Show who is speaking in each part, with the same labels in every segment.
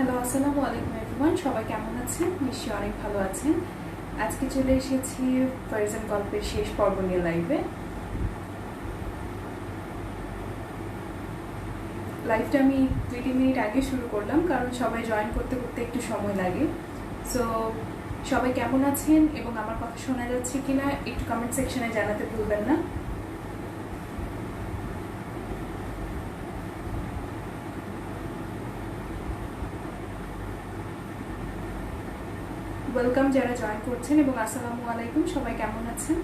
Speaker 1: Hello, আসসালামু আলাইকুম everyone. সবাই কেমন আছেন? নিশ্চয়ই অনেক ভালো আছেন। আজকে চলে এসেছি ফারজান গল্পের শেষ পর্ব নিয়ে লাইভে। লাইভটা আমি 2-3 মিনিট আগে শুরু করলাম, কারণ সবাই জয়েন করতে করতে একটু সময় লাগে। সো সবাই কেমন আছেন এবং আমার কথা শোনা যাচ্ছে কিনা একটু কমেন্ট সেকশনে জানাতে ভুলবেন না। ওয়েলকাম যারা জয়েন করছেন, এবং আসসালামু আলাইকুম। সবাই কেমন আছেন?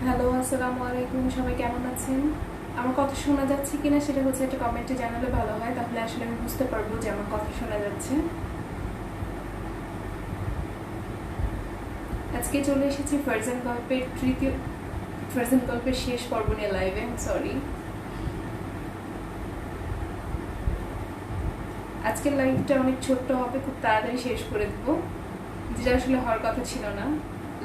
Speaker 1: হ্যালো, আসসালামু আলাইকুম। সবাই কেমন আছেন? আমার কথা শোনা যাচ্ছে কিনা সেটা হচ্ছে একটা কমেন্টে জানালে ভালো হয়, তাহলে আসলে আমি বুঝতে পারবো যে আমার কথা শোনা যাচ্ছে। আজকে চলে এসেছি ফারজান গল্পের শেষ পর্ব নিয়ে লাইভে। সরি, আজকের লাইভটা অনেক ছোট্ট হবে, খুব তাড়াতাড়ি শেষ করে দেবো, যেটা আসলে হওয়ার কথা ছিল না।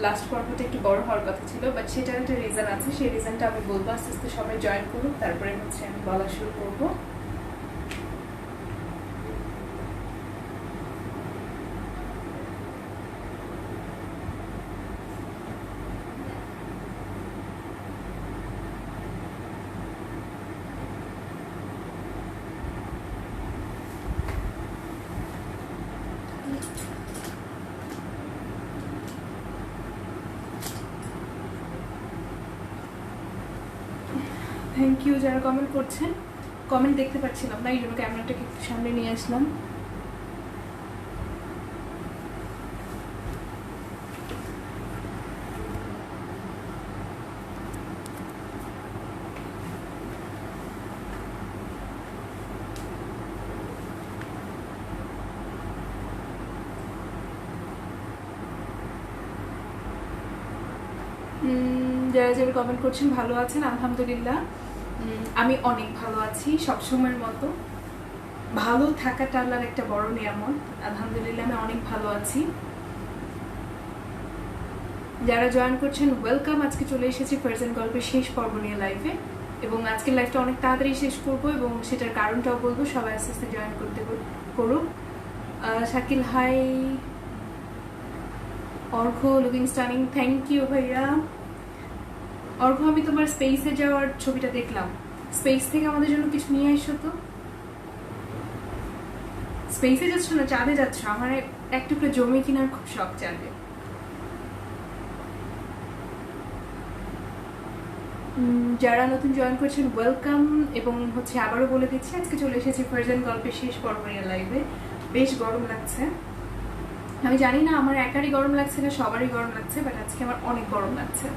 Speaker 1: লাস্ট পর্বটা একটু বড় হওয়ার কথা ছিল, বাট সেটার একটা রিজন আছে, সেই রিজনটা আমি বলবো। আস্তে আস্তে সবাই জয়েন করুক, তারপরে হচ্ছে আমি বলা শুরু করবো। থ্যাংক ইউ যারা কমেন্ট করছেন। কমেন্ট দেখতে পাচ্ছিলাম না, এই জন্য ক্যামেরাটাকে একটু সামনে নিয়ে আসলাম। যারা যারা কমেন্ট করছেন ভালো আছেন? আলহামদুলিল্লাহ, আমি অনেক ভালো আছি। সবসময়ের মতো ভালো থাকাটা আল্লাহর একটা বড় নিয়ামত। আলহামদুলিল্লাহ আমি অনেক ভালো আছি। যারা জয়েন করছেন ওয়েলকাম। আজকে চলে এসেছি ফারজান গল্পের শেষ পর্ব নিয়ে লাইভে, এবং আজকের লাইভটা অনেক তাড়াতাড়ি শেষ করব এবং সেটার কারণটাও বলবো। সবাই আস্তে আস্তে জয়েন করুক। Shakil hi, Argha looking stunning, thank you ভাইয়া। অর্ঘ, আমি তোমার স্পেসে যাওয়ার ছবিটা দেখলাম। স্পেস থেকে আমাদের জন্য কিছু নিয়ে এসো তো। স্পেসে যাচ্ছ না, চাঁদে যাচ্ছ? আমার এক টুকরো জমি কেনার খুব শখ চাঁদে। যারা নতুন জয়েন করছেন ওয়েলকাম, এবং হচ্ছে আবারও বলে দিচ্ছি আজকে চলে এসেছি ফারজান গল্পের শেষ পর্ব নিয়ে লাইভে। বেশ গরম লাগছে। আমি জানি না আমার একারই গরম লাগছে না সবারই গরম লাগছে, বাট আজকে আমার অনেক গরম লাগছে।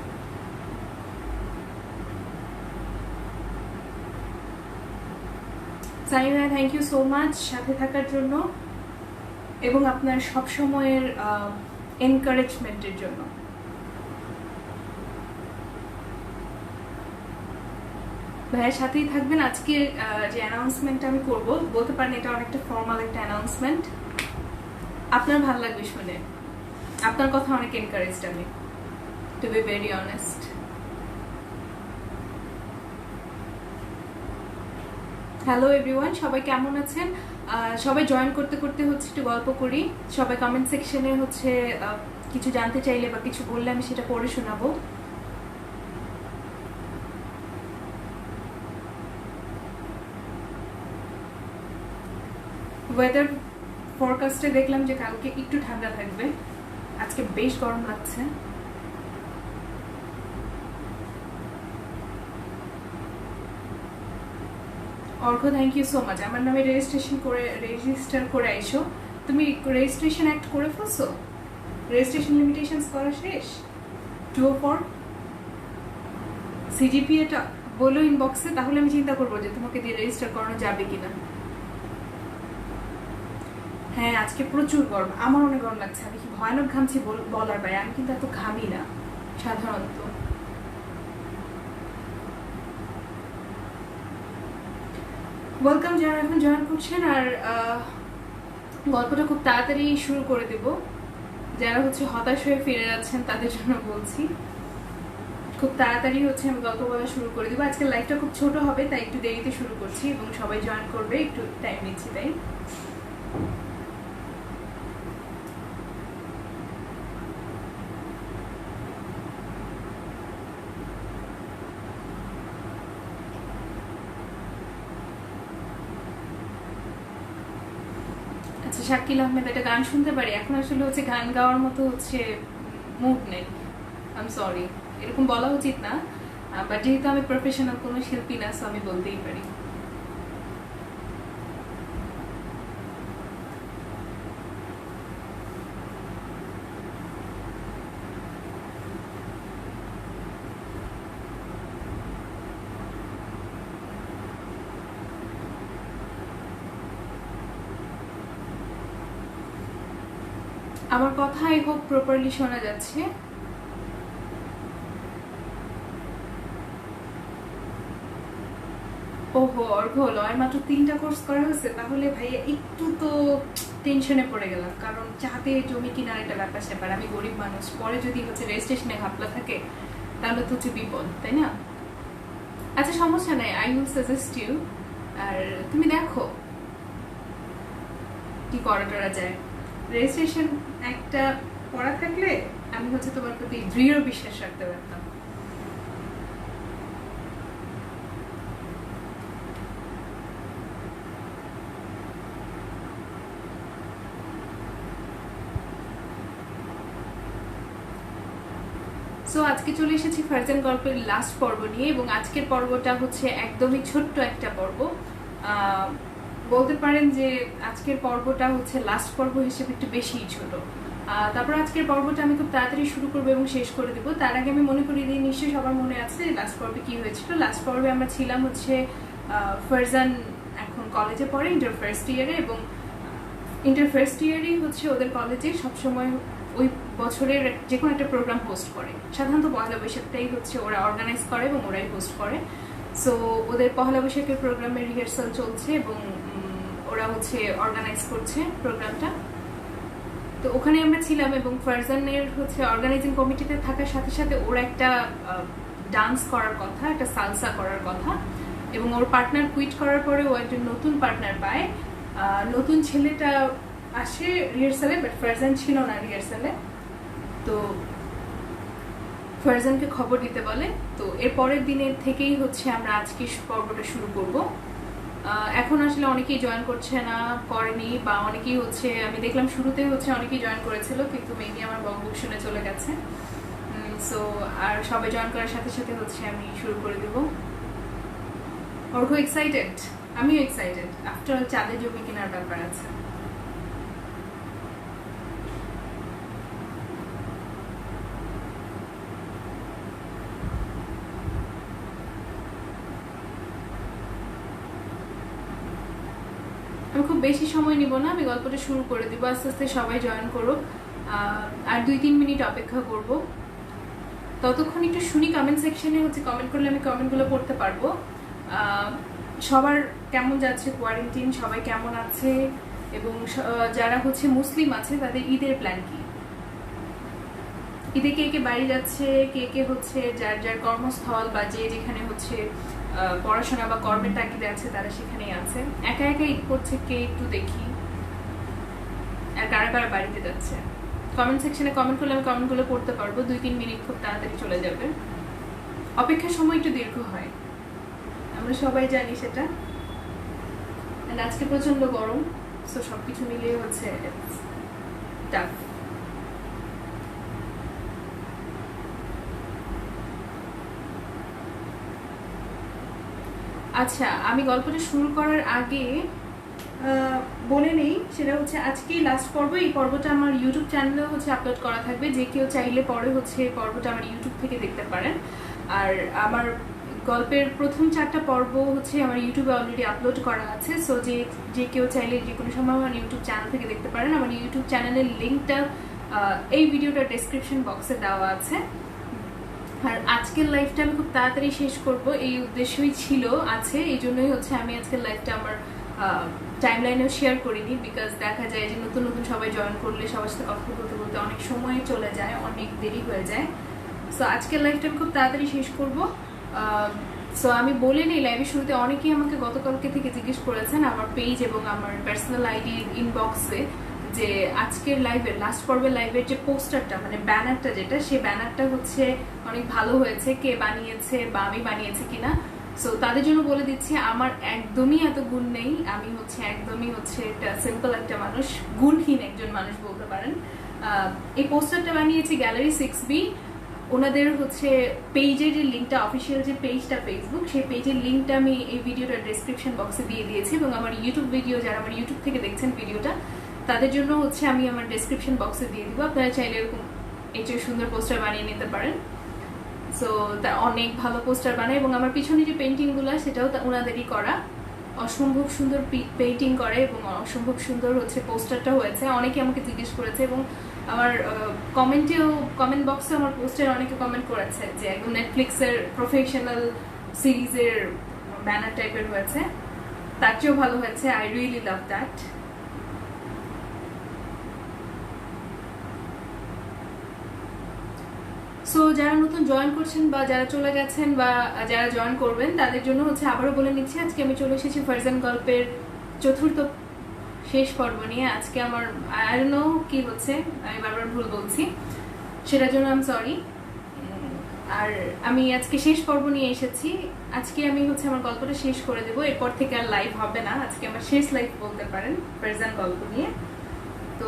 Speaker 1: Saina, thank you so much সাথে থাকার জন্য এবং আপনার সব সময়ের এনকারেজমেন্টের জন্য। ভাইয়ের সাথেই থাকবেন। আজকে যে অ্যানাউন্সমেন্টটা আমি করব, বলতে পারেন এটা অনেকটা ফর্মাল একটা অ্যানাউন্সমেন্ট। আপনার ভালো লাগবে শুনে, আপনার কথা অনেক এনকারেজড আমি, to be very honest. Hello everyone, সবাই কেমন আছেন? সবাই জয়েন করতে করতে হচ্ছে একটু গল্প করি। সবাই কমেন্ট সেকশনে হচ্ছে কিছু জানতে চাইলে বা কিছু বললে আমি সেটা পড়ে শোনাবো। ওয়েদার ফরকাস্টে দেখলাম যে কালকে একটু ঠান্ডা থাকবে, আজকে বেশ গরম লাগছে। অর্ঘ, থ্যাংক ইউ সো মাচ। আমার নামে রেজিস্টার করে আইসো। তুমি রেজিস্ট্রেশন অ্যাক্ট করে ফেলছো? রেজিস্ট্রেশন লিমিটেশনস করা শেষ? 204 সিজিপি এটা বলো ইনবক্সে, তাহলে আমি চিন্তা করবো যে তোমাকে দিয়ে রেজিস্টার করানো যাবে কিনা। হ্যাঁ আজকে প্রচুর গরম, আমার অনেক গরম লাগছে। আমি কি ভয়ানক ঘামছি বলার বাইরে। আমি কিন্তু এত ঘামি না সাধারণত। ওয়েলকাম যারা এখন জয়েন করছেন। আর গল্পটা খুব তাড়াতাড়ি শুরু করে দেব। যারা হচ্ছে হতাশ হয়ে ফিরে যাচ্ছেন তাদের জন্য বলছি, খুব তাড়াতাড়ি হচ্ছে আমি গল্প বলা শুরু করে দিব। আজকে লাইভটা খুব ছোট হবে, তাই একটু দেরিতে শুরু করছি এবং সবাই জয়েন করবে, একটু টাইম নিচ্ছি তাই। আচ্ছা শাকিল আহমেদ, একটা গান শুনতে পারি? এখন আসলে হচ্ছে গান গাওয়ার মতো হচ্ছে মুড নেই, আই এম সরি। এরকম বলা উচিত না, বাট যেহেতু আমি প্রফেশনাল কোনো শিল্পী না, সো আমি বলতেই পারি। আমার কথা আই হোপ প্রপারলি শোনা যাচ্ছে। ওহো অর্ঘ হলো, আর মাত্র 3টা কোর্স করা হয়েছে, তাহলে ভাইয়া একটু তো টেনশনে পড়ে গেলাম। কারণ চাঁদে জমি কিনার একটা ব্যাপার স্যাপার, আমি গরিব মানুষ, পরে যদি হচ্ছে রেজিস্ট্রেশনে ঘাপলা থাকে তাহলে তো হচ্ছে বিপদ, তাই না? আচ্ছা সমস্যা নাই, আই উইল সাজেস্ট ইউ। আর তুমি দেখো কি করা যায়। রেজিস্ট্রেশন একটা পড়া থাকলে আমি হচ্ছে তোমার প্রতি দৃঢ় বিশ্বাস রাখতে পারতাম। সো আজকে চলে এসেছি ফারজান গল্পের লাস্ট পর্ব নিয়ে, এবং আজকের পর্বটা হচ্ছে একদমই ছোট্ট একটা পর্ব। বলতে পারেন যে আজকের পর্বটা হচ্ছে লাস্ট পর্ব হিসেবে একটু বেশিই ছোট। তারপর আজকের পর্বটা আমি খুব তাড়াতাড়ি শুরু করবো এবং শেষ করে দেবো। তার আগে আমি মনে করি যে নিশ্চয়ই সবার মনে আছে লাস্ট পর্বে কি হয়েছিল। লাস্ট পর্বে আমরা ছিলাম হচ্ছে ফারজান এখন কলেজে পড়ে, ইন্টার ফার্স্ট ইয়ারে, এবং ইন্টার ফার্স্ট ইয়ারই হচ্ছে ওদের কলেজে সবসময় ওই বছরের যে কোনো একটা প্রোগ্রাম হোস্ট করে। সাধারণত পয়লা বৈশাখটাই হচ্ছে ওরা অর্গানাইজ করে এবং ওরাই হোস্ট করে। সো ওদের পয়লা বৈশাখের প্রোগ্রামের রিহার্সাল চলছে এবং ওরা হচ্ছে অর্গানাইজ করছে প্রোগ্রামটা। তো ওখানে আমরা ছিলাম, এবং ফারজানের হচ্ছে অর্গানাইজিং কমিটিতে থাকার সাথে সাথে ওর একটা ডান্স করার কথা, একটা সালসা করার কথা, এবং ওর পার্টনার কুইট করার পরে ও একজন নতুন পার্টনার পায়। নতুন ছেলেটা আসে রিহার্সালে, বাট ফারজান ছিল না রিহার্সালে। তো ফারজানকে খবর দিতে বলে। তো এর পরের দিনের থেকেই হচ্ছে আমরা আজকে পর্বটা শুরু করব। এখন আসলে অনেকেই জয়েন করছে না, করেনি, বা অনেকেই হচ্ছে আমি দেখলাম শুরুতে হচ্ছে অনেকেই জয়েন করেছিল, কিন্তু মেবি আমার বকবক শুনে চলে গেছে। সো আর সবাই জয়েন করার সাথে সাথে হচ্ছে আমি শুরু করে দেব। অর্ঘ এক্সাইটেড? আমিও এক্সাইটেড। আফটার অল চাঁদে জমি কেনার ব্যাপার আছে। আমি খুব বেশি সময় নিব না, আমি গল্পটা শুরু করে দিব। আস্তে আস্তে সবাই জয়েন করো, আর 2-3 মিনিট অপেক্ষা করব। ততক্ষণ একটু শুনি কমেন্ট সেকশনে হচ্ছে কমেন্ট করলে আমি কমেন্টগুলো পড়তে পারবো। সবার কেমন যাচ্ছে কোয়ারেন্টাইন, সবাই কেমন আছে, এবং যারা হচ্ছে মুসলিম আছে তাদের ঈদের প্ল্যান কি, ঈদে কে কে বাড়ি যাচ্ছে, কে কে হচ্ছে যার যার কর্মস্থল বা যে যেখানে হচ্ছে পড়াশোনা বা কর্মের তাগিদে আছে তারা সেখানেই আছে। একা একা ঈদ করছে কে একটু দেখি, আর কারা কারা বাড়িতে যাচ্ছে। কমেন্ট সেকশনে কমেন্ট করলে আমি কমেন্টগুলো পড়তে পারবো। 2-3 মিনিট খুব তাড়াতাড়ি চলে যাবে, অপেক্ষার সময় একটু দীর্ঘ হয়, আমরা সবাই জানি সেটা। আজকে প্রচন্ড গরম, সো সবকিছু মিলিয়ে হচ্ছে টাফ। আচ্ছা আমি গল্পটা শুরু করার আগে বলে নেই, সেটা হচ্ছে আজকেই লাস্ট পর্ব। এই পর্বটা আমার ইউটিউব চ্যানেলেও হচ্ছে আপলোড করা থাকবে, যে কেউ চাইলে পরে হচ্ছে পর্বটা আমার ইউটিউব থেকে দেখতে পারেন। আর আমার গল্পের প্রথম 4টা পর্ব হচ্ছে আমার ইউটিউবে অলরেডি আপলোড করা আছে। সো যে কেউ চাইলে যে কোনো সময় আমার ইউটিউব চ্যানেল থেকে দেখতে পারেন। আমার ইউটিউব চ্যানেলের লিঙ্কটা এই ভিডিওটার ডেসক্রিপশন বক্সে দেওয়া আছে। আর আজকের লাইফটা আমি খুব তাড়াতাড়ি শেষ করব এই উদ্দেশ্যই আছে, এই জন্যই হচ্ছে আমি আজকের লাইফটা আমার টাইমলাইনেও শেয়ার করিনি। বিকজ দেখা যায় যে নতুন নতুন সবাই জয়েন করলে সবার সাথে কথা বলতে বলতে অনেক সময় চলে যায়, অনেক দেরি হয়ে যায়। সো আজকের লাইফটা আমি খুব তাড়াতাড়ি শেষ করব। সো আমি বলে নিই, লাইভের শুরুতে অনেকেই আমাকে গতকালকে থেকে জিজ্ঞেস করেছেন আমার পেজ এবং আমার পার্সোনাল আইডি ইনবক্সে যে আজকের লাইভের লাস্ট পর্বের লাইভের যে পোস্টারটা মানে ব্যানারটা যেটা, সেই ব্যানারটা হচ্ছে অনেক ভালো হয়েছে, কে বানিয়েছে বা আমি বানিয়েছি কিনা। সো তাদের জন্য বলে দিচ্ছি আমার একদমই এত গুণ নেই, আমি হচ্ছে একদমই একটা সিম্পল একটা মানুষ, গুণহীন একজন মানুষ বলতে পারেন। এই পোস্টারটা বানিয়েছি গ্যালারি 6B। ওনাদের হচ্ছে পেজের যে লিঙ্কটা, অফিসিয়াল যে পেজটা ফেসবুক, সেই পেজের লিঙ্কটা আমি এই ভিডিওটার ডেসক্রিপশন বক্সে দিয়ে দিয়েছি। এবং আমার ইউটিউব ভিডিও, যারা আমার ইউটিউব থেকে দেখছেন ভিডিওটা, তাদের জন্য হচ্ছে আমি আমার ডেসক্রিপশন বক্সে দিয়ে দিব। আপনারা চাইলে এরকম এই যে সুন্দর পোস্টার বানিয়ে নিতে পারেন। সো তার অনেক ভালো পোস্টার বানায় এবং আমার পিছনে যে পেন্টিংগুলো সেটাও ওনাদেরই করা, অসম্ভব সুন্দর পেইন্টিং করে এবং অসম্ভব সুন্দর হচ্ছে পোস্টারটা হয়েছে। অনেকে আমাকে জিজ্ঞেস করেছে এবং আমার কমেন্ট বক্সে আমার পোস্টার অনেকে কমেন্ট করেছে যে একদম নেটফ্লিক্সের প্রফেশনাল সিরিজের ব্যানার টাইপের হয়েছে, তার চেয়েও ভালো হয়েছে। I really love that. So যারা নতুন জয়েন করছেন বা যারা চলে গেছেন বা যারা জয়েন করবেন তাদের জন্য হচ্ছে আবারও বলে নিচ্ছি, আজকে আমি চলে এসেছি ফারজান গল্পের 4র্থ শেষ পর্ব নিয়ে। আজকে আমার আই ডোন্ট নো কি হচ্ছে, আমি বারবার ভুল বলছি, সেটার জন্য আমি সরি। আর আমি আজকে শেষ পর্ব নিয়ে এসেছি। আজকে আমি হচ্ছে আমার গল্পটা শেষ করে দেবো, এরপর থেকে আর লাইভ হবে না। আজকে আমার শেষ লাইভ বলতে পারেন ফারজান গল্প নিয়ে। তো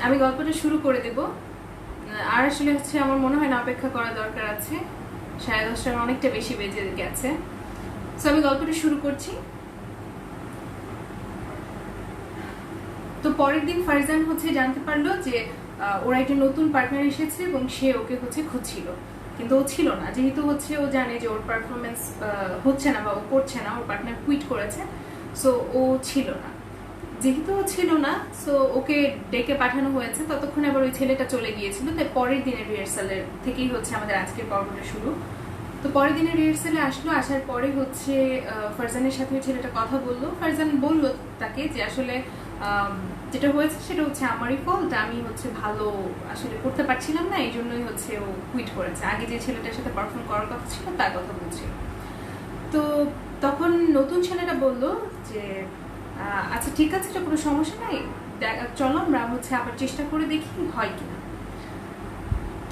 Speaker 1: আমি গল্পটা শুরু করে দেবো। আর আসলে হচ্ছে আমার মনে হয় না অপেক্ষা করা দরকার আছে, 10:30টার অনেকটা বেশি বেজে গেছে। সো আমি গল্পটা শুরু করছি। তো পরের দিন ফারজান হচ্ছে জানতে পারলো যে ওরা একটা নতুন পার্টনার এসেছে এবং সে ওকে হচ্ছে খুঁজছিল, কিন্তু ও ছিল না। যেহেতু হচ্ছে ও জানে যে ওর পারফরমেন্স হচ্ছে না বা ও করছে না, ওর পার্টনার কুইট করেছে, সো ও ছিল না। যেহেতু ও ছিল না, সো ওকে ডেকে পাঠানো হয়েছে। ততক্ষণ আবার ওই ছেলেটা চলে গিয়েছিল। তাই পরের দিনের রিহার্সালের থেকেই হচ্ছে আমাদের আজকের পর্বটা শুরু। তো পরের দিনের রিহার্সালে আসলো, আসার পরে হচ্ছে ফারজানের সাথে ওই ছেলেটা কথা বললো। ফারজান বললো তাকে যে আসলে যেটা হয়েছে সেটা হচ্ছে আমারই ফল্ট, আমি হচ্ছে ভালো আসলে করতে পারছিলাম না, এই জন্যই হচ্ছে ও কুইট করেছে। আগে যে ছেলেটার সাথে পারফর্ম করার কথা ছিল তার কথা বলছিল। তো তখন নতুন ছেলেটা বললো যে আচ্ছা ঠিক আছে, এটা কোনো সমস্যা নাই, চলো আমরা হচ্ছে আবার চেষ্টা করে দেখি হয় কিনা।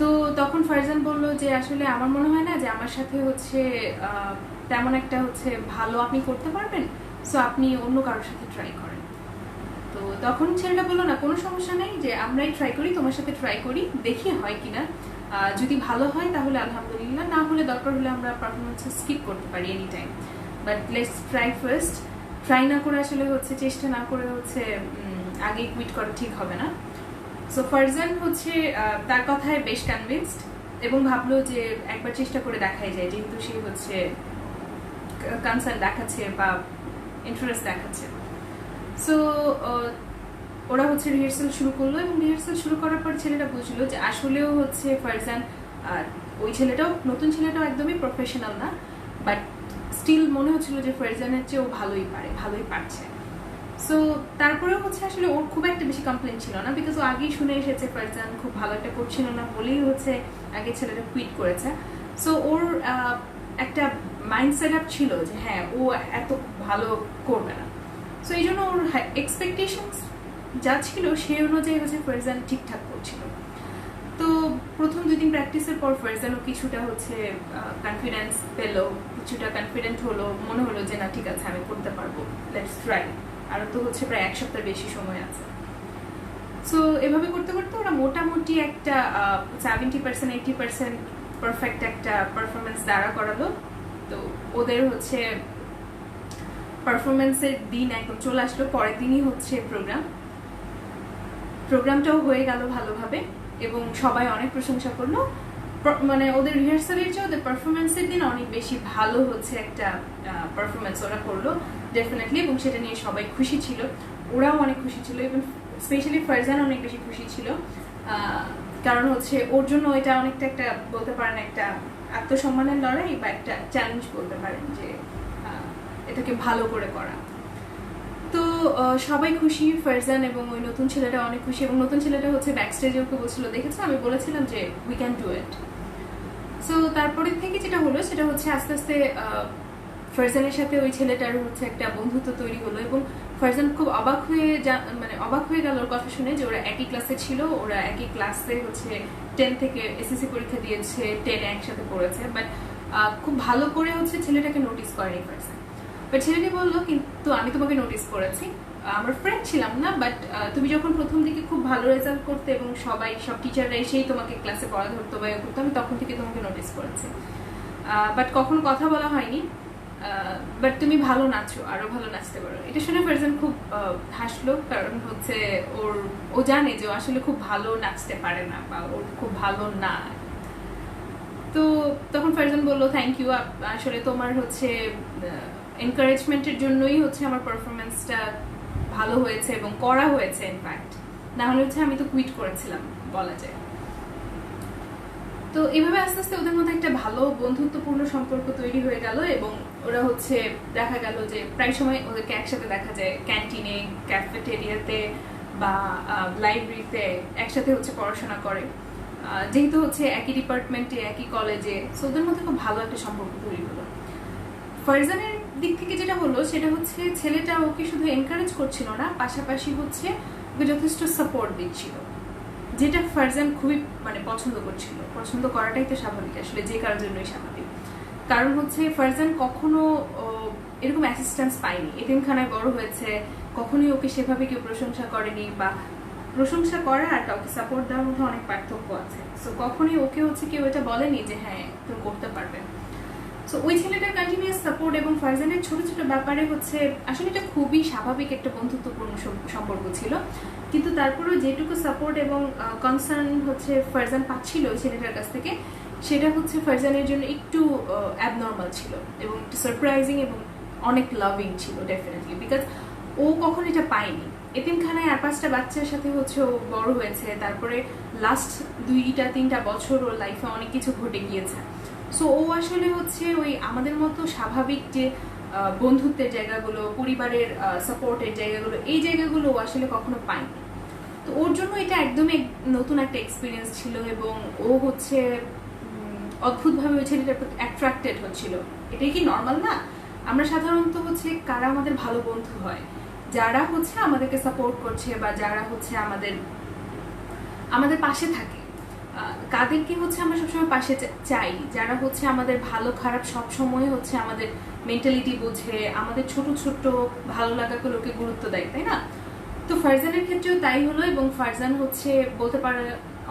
Speaker 1: তো তখন ফারজান বলল যে আসলে আমার মনে হয় না যে আমার সাথে হচ্ছে তেমন একটা হচ্ছে ভালো আপনি করতে পারবেন, সো আপনি অন্য কারোর সাথে ট্রাই করেন। তো তখন ছেলেটা বললো না কোনো সমস্যা নেই, যে আমরাই ট্রাই করি, তোমার সাথে ট্রাই করি, দেখি হয় কিনা। যদি ভালো হয় তাহলে আলহামদুলিল্লাহ, না হলে দরকার হলে আমরা পারফরমেন্স স্কিপ করতে পারি any time, but let's try first. Try না করে আসলে হচ্ছে চেষ্টা না করে হচ্ছে আগে কুইট করা ঠিক হবে না। সো ফারজান হচ্ছে তার কথায় বেশ কনভিন্সড এবং ভাবলো যে একবার চেষ্টা করে দেখাই যায়, যেহেতু সে হচ্ছে কনসার্ন দেখাচ্ছে বা ইন্টারেস্ট দেখাচ্ছে। সো ওরা হচ্ছে রিহার্সাল শুরু করলো এবং রিহার্সাল শুরু করার পর ছেলেটা বুঝলো যে আসলেও হচ্ছে ফারজান, ওই ছেলেটাও, নতুন ছেলেটাও একদমই প্রফেশনাল না, বাট স্টিল মনে হচ্ছিল যে ফারজানের চেয়েও ভালোই পারে, ভালোই পারছে। সো তারপরেও হচ্ছে আসলে ওর খুব একটা বেশি কমপ্লেন ছিল না, বিকজ ও আগেই শুনে এসেছে ফারজান খুব ভালো একটা করছিল না বলেই হচ্ছে আগে ছেলেটা কুইট করেছে। সো ওর একটা মাইন্ড সেট আপ ছিল যে হ্যাঁ ও এত ভালো করবে না। সো এই জন্য ওর এক্সপেকটেশনস যা ছিল সেই অনুযায়ী হচ্ছে ফারজান ঠিকঠাক করছিল। তো প্রথম 2 দিন প্র্যাকটিসের পর ফারজানও কিছুটা হচ্ছে কনফিডেন্স পেলো, কিছুটা কনফিডেন্ট হলো, মনে হলো যে না ঠিক আছে আমি করতে পারবো, লেটস ট্রাই। আর তো হচ্ছে প্রায় 1 সপ্তাহ বেশি সময় আছে। সো এভাবে করতে করতে ওরা মোটামুটি একটা 70% 80% পারফেক্ট একটা পারফরমেন্স দাঁড়া করালো। তো ওদের হচ্ছে পারফরমেন্সের দিন একদম চলে আসলো, পরের দিনই হচ্ছে প্রোগ্রামটাও হয়ে গেল ভালোভাবে এবং সবাই অনেক প্রশংসা করলো। মানে ওদের রিহার্সালের চেয়ে ওদের পারফরমেন্সের দিন অনেক বেশি ভালো হচ্ছে একটা পারফরমেন্স ওরা করলো ডেফিনেটলি, এবং সেটা নিয়ে সবাই খুশি ছিল, ওরাও অনেক খুশি ছিল, এবং স্পেশালি ফারজান অনেক বেশি খুশি ছিল, কারণ হচ্ছে ওর জন্য এটা অনেকটা একটা বলতে পারেন একটা আত্মসম্মানের লড়াই বা একটা চ্যালেঞ্জ বলতে পারেন যে এটাকে ভালো করে করা। তো সবাই খুশি, ফারজান এবং ওই নতুন ছেলেটা অনেক খুশি, এবং নতুন ছেলেটা হচ্ছে ব্যাকস্টেজে ওকে বলছিল, দেখেছো আমি বলেছিলাম যে we can do it. So তারপরে থেকে যেটা হলো সেটা হচ্ছে আস্তে আস্তে ফারজানের সাথে ওই ছেলেটার হচ্ছে একটা বন্ধুত্ব তৈরি হলো, এবং ফারজান খুব অবাক হয়ে গেল ওর কথা শুনে যে ওরা একই ক্লাসে ছিল, ওরা একই ক্লাসে হচ্ছে 10 থেকে এসএসসি পরীক্ষা দিয়েছে, 10 একসাথে পড়েছে, বাট খুব ভালো করে হচ্ছে ছেলেটাকে নোটিস করেনি ফারজান। বাট ছেলেটি বললো, কিন্তু আমি তোমাকে নোটিস করেছি, আমার ফ্রেন্ড ছিলাম না, বাট তুমি যখন প্রথম দিকে খুব ভালো রেজাল্ট করতে এবং সব টিচাররা এসেই তোমাকে ক্লাসে পড়া ধরতো বা করতো, আমি তখন থেকে তোমাকে নোটিস করেছি, বাট কখনো কথা বলা হয়নি, বাট তুমি ভালো নাচো, আরো ভালো নাচতে পারো। এটা শুনে ফারজান খুব হাসলো, কারণ হচ্ছে ও জানে যে ও আসলে খুব ভালো নাচতে পারে না বা ওর খুব ভালো না। তো তখন ফারজান বললো, থ্যাংক ইউ, আসলে তোমার হচ্ছে এনকারেজমেন্টের জন্যই হচ্ছে আমার পারফরমেন্সটা ভালো হয়েছে এবং করা হয়েছে, ইনফ্যাক্ট না হলে হচ্ছে আমি তো কুইট করেছিলাম বলা যায়। তো এইভাবে আস্তে আস্তে ওদের মধ্যে একটা ভালো বন্ধুত্বপূর্ণ সম্পর্ক তৈরি হয়ে গেল, এবং ওরা হচ্ছে দেখা গেল যে প্রায় সময় ওদেরকে একসাথে দেখা যায় ক্যান্টিনে, ক্যাফেটেরিয়াতে বা লাইব্রেরিতে একসাথে হচ্ছে পড়াশোনা করে, যেহেতু হচ্ছে একই ডিপার্টমেন্টে একই কলেজে, সো ওদের মধ্যে খুব ভালো একটা সম্পর্ক তৈরি হলো। ফারজানের দিক থেকে যেটা হলো সেটা হচ্ছে ছেলেটা ওকে শুধু এনকারেজ করছিল না, পাশাপাশি হচ্ছে ওকে যথেষ্ট সাপোর্ট দিচ্ছিল, যেটা ফারজান খুবই মানে পছন্দ করছিল। পছন্দ করাটাই তো স্বাভাবিক, আসলে যে কারোর জন্যই স্বাভাবিক, কারণ হচ্ছে ফারজান কখনো এরকম অ্যাসিস্ট্যান্স পায়নি, এতিমখানায় বড় হয়েছে, কখনোই ওকে সেভাবে কেউ প্রশংসা করেনি, বা প্রশংসা করা আর কাউকে সাপোর্ট দেওয়ার মধ্যে অনেক পার্থক্য আছে। সো কখনোই ওকে হচ্ছে কেউ এটা বলেনি যে হ্যাঁ তুমি করতে পারবে। সো ওই ছেলেটার কন্টিনিউয়াস সাপোর্ট এবং ফারজানের ছোট ছোট ব্যাপারে হচ্ছে আসলে এটা খুবই স্বাভাবিক একটা বন্ধুত্বপূর্ণ সম্পর্ক ছিল, কিন্তু তারপরেও যেটুকু সাপোর্ট এবং কনসার্ন হচ্ছে ফারজান পাচ্ছিল ওই ছেলেটার কাছ থেকে, সেটা হচ্ছে ফারজানের জন্য একটু অ্যাবনর্মাল ছিল এবং একটু সারপ্রাইজিং এবং অনেক লাভিং ছিল ডেফিনেটলি, বিকজ ও কখন এটা পায়নি। এতিমখানায় আর 5টা বাচ্চার সাথে হচ্ছে ও বড় হয়েছে, তারপরে লাস্ট 2-3 বছর ওর লাইফে অনেক কিছু ঘটে গিয়েছে। সো ও আসলে হচ্ছে ওই আমাদের মতো স্বাভাবিক যে বন্ধুত্বের জায়গাগুলো, পরিবারের সাপোর্টের জায়গাগুলো, এই জায়গাগুলো ও আসলে কখনো পায়নি। তো ওর জন্য এটা একদমই নতুন একটা এক্সপিরিয়েন্স ছিল, এবং ও হচ্ছে অদ্ভুতভাবে ওই ছেলেটার প্রতি অ্যাট্রাক্টেড হচ্ছিল। এটাই কি নর্মাল না? আমরা সাধারণত হচ্ছে কারা আমাদের ভালো বন্ধু হয়, যারা হচ্ছে আমাদেরকে সাপোর্ট করছে বা যারা হচ্ছে আমাদের পাশে থাকে, কাদেরকে হচ্ছে আমরা সবসময় পাশে চাই, যারা হচ্ছে আমাদের ভালো খারাপ সব সময় হচ্ছে আমাদের মেন্টালিটি বুঝে, আমাদের ছোট ছোট ভালো লাগাগুলোকে গুরুত্ব দেয়, তাই না? তো ফারজানের ক্ষেত্রেও তাই হলো, এবং ফারজান হচ্ছে বলতে পারে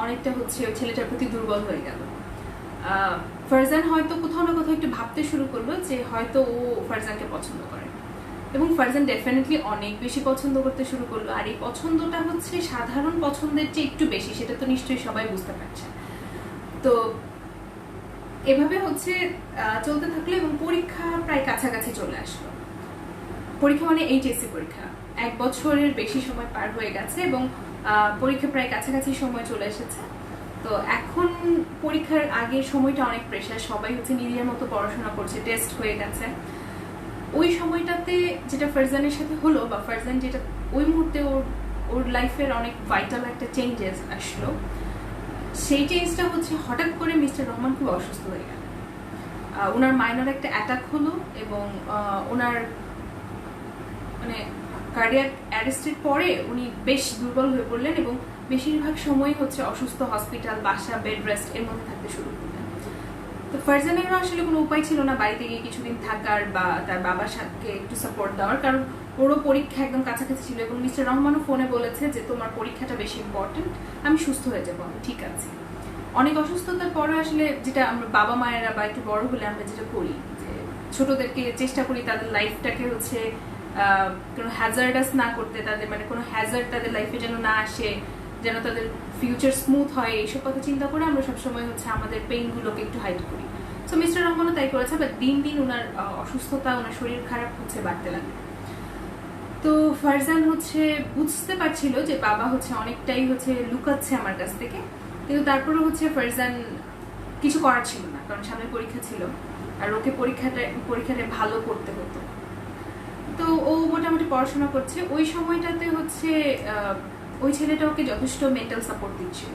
Speaker 1: অনেকটা হচ্ছে ওই ছেলেটার প্রতি দুর্বল হয়ে গেল। ফারজান হয়তো কোথাও না কোথাও একটু ভাবতে শুরু করলো যে হয়তো ও ফারজানকে পছন্দ করে, এবং ফারজান ডেফিনেটলি অনেক বেশি পছন্দ করতে শুরু করলো। আর এই পছন্দটা হচ্ছে সাধারণ পছন্দের চেয়ে একটু বেশি, সেটা তো নিশ্চয়ই সবাই বুঝতে পারছে। তো এভাবে হচ্ছে চলতে থাকলো, এবং পরীক্ষা প্রায় কাছাকাছি চলে আসলো। পরীক্ষা মানে এইচএসসি পরীক্ষা, 1 বছরের বেশি সময় পার হয়ে গেছে, এবং পরীক্ষা প্রায় কাছাকাছি সময় চলে এসেছে। তো এখন পরীক্ষার আগে সময়টা অনেক প্রেশার, সবাই হচ্ছে নিজের মতো পড়াশোনা করছে, টেস্ট হয়ে গেছে। ওই সময়টাতে যেটা ফারজানের সাথে হলো, বা ফারজান যেটা ওই মুহূর্তে ওর লাইফের অনেক ভাইটাল একটা চেঞ্জেস আসলো, সেই চেঞ্জটা হচ্ছে হঠাৎ করে মিস্টার রহমান খুব অসুস্থ হয়ে গেল। ওনার মাইনর একটা অ্যাটাক হলো, এবং ওনার মানে কার্ডিয়াক অ্যারেস্টের পরে উনি বেশ দুর্বল হয়ে পড়লেন, এবং বেশিরভাগ সময় হচ্ছে অসুস্থ, হসপিটাল, বাসা, বেড রেস্ট এর মধ্যে থাকতে শুরু করলেন। তো ফারজানেরও আসলে কোনো উপায় ছিল না বাড়িতে গিয়ে কিছুদিন থাকার বা তার বাবার সাথে একটু সাপোর্ট দেওয়ার, কারণ ওরও পরীক্ষা একদম কাছাকাছি ছিল, এবং মিস্টার রহমানও ফোনে বলেছে যে তোমার পরীক্ষাটা বেশি ইম্পর্টেন্ট, আমি সুস্থ হয়ে যাবো, আমি ঠিক আছে। অনেক অসুস্থতার পরে আসলে যেটা আমরা বাবা মায়েরা বা একটু বড় হলে আমরা যেটা করি, যে ছোটদেরকে চেষ্টা করি তাদের লাইফটাকে হচ্ছে কোনো হ্যাজার্ডাস না করতে, তাদের মানে কোনো হ্যাজার্ড তাদের লাইফে যেন না আসে, যেন তাদের ফিউচার স্মুথ হয়, এইসব কথা চিন্তা করে আমরা সবসময় হচ্ছে আমাদের পেইনগুলোকে একটু হাইড করি। সো মিস্টার রহমানও তাই করেছে, বাট দিন দিন ওনার অসুস্থতা, ওনার শরীর খারাপ হচ্ছে বাড়তে লাগে। তো ফারজান হচ্ছে বুঝতে পারছিল যে বাবা হচ্ছে অনেকটাই হচ্ছে লুকাচ্ছে আমার কাছ থেকে, কিন্তু তারপরে হচ্ছে ফারজান কিছু করার ছিল না, কারণ সামনে পরীক্ষা ছিল আর ওকে পরীক্ষাটা ভালো করতে হতো। তো ও মোটামুটি পড়াশোনা করছে। ওই সময়টাতে হচ্ছে ওই ছেলেটা ওকে যথেষ্ট মেন্টাল সাপোর্ট দিচ্ছিল।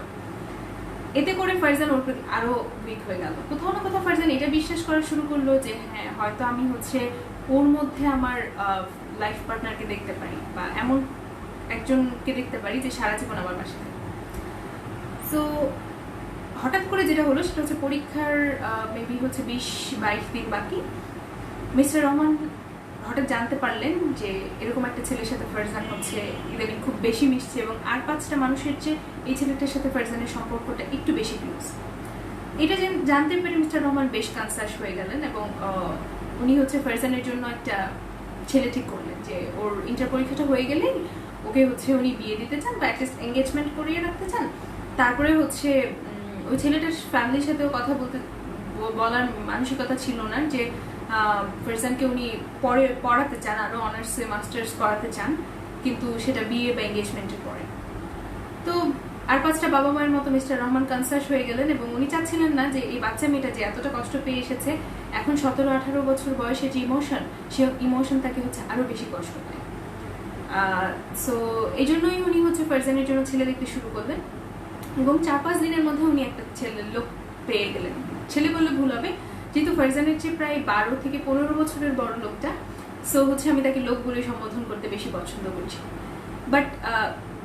Speaker 1: এতে করে ফারজান ওর প্রতি আরো উইক হয়ে গেল। কোথাও না কোথাও ফারজান এটা বিশ্বাস করা শুরু করলো যে হ্যাঁ, হয়তো আমি হচ্ছে ওর মধ্যে আমার লাইফ পার্টনারকে দেখতে পারি, বা এমন একজনকে দেখতে পারি যে সারা জীবন আমার পাশে থাকে। সো হঠাৎ করে যেটা হলো সেটা হচ্ছে পরীক্ষার মেবি হচ্ছে 20-22 দিন বাকি। মিস্টার রহমান হঠাৎ জানতে পারলেন যে এরকম একটা ছেলের সাথে ফারজান হচ্ছে ইদানিং খুব বেশি মিশছে, এবং আর 5টা মানুষের চেয়ে এই ছেলেটার সাথে ফারজানের সম্পর্কটা একটু বেশি ক্লোজ। এটা জানতে পেরে মিস্টার রহমান বেশ কনসাস হয়ে গেলেন, এবং উনি হচ্ছে ফারজানের জন্য একটা ছেলে ঠিক করলেন যে ওর ইন্টার পরীক্ষাটা হয়ে গেলেই ওকে হচ্ছে উনি বিয়ে দিতে চান, বা অ্যাটলিস্ট এঙ্গেজমেন্ট করিয়ে রাখতে চান। তারপরে হচ্ছে ওই ছেলেটার ফ্যামিলির সাথেও কথা বলার মানসিকতা ছিল না যে ফারজানকে উনি পড়াতে চান, আরো অনার্সে মাস্টার্স করাতে চান, কিন্তু সেটা বিয়ে বা এঙ্গেজমেন্টের পরে। তো আর 5টা বাবা মায়ের মতো মিস্টার রহমান কনসাস হয়ে গেলেন, এবং উনি চাচ্ছিলেন না যে এই বাচ্চা মেয়েটা যে এতটা কষ্ট পেয়ে এসেছে, এখন 17-18 বছর বয়সে যে ইমোশন, সে ইমোশন তাকে হচ্ছে আরো বেশি কষ্ট পায়। সো এই জন্যই উনি হচ্ছে ফারজানের জন্য ছেলে দেখতে শুরু করলেন, এবং 4-5 দিনের মধ্যে উনি একটা লোক পেয়ে গেলেন। ছেলে বললে ভুল হবে, যেহেতু ফারজানের চেয়ে প্রায় 12 থেকে 15 বছরের বড় লোকটা, সো হচ্ছে আমি তাকে লোক বলে সম্বোধন করতে বেশি পছন্দ করছি। But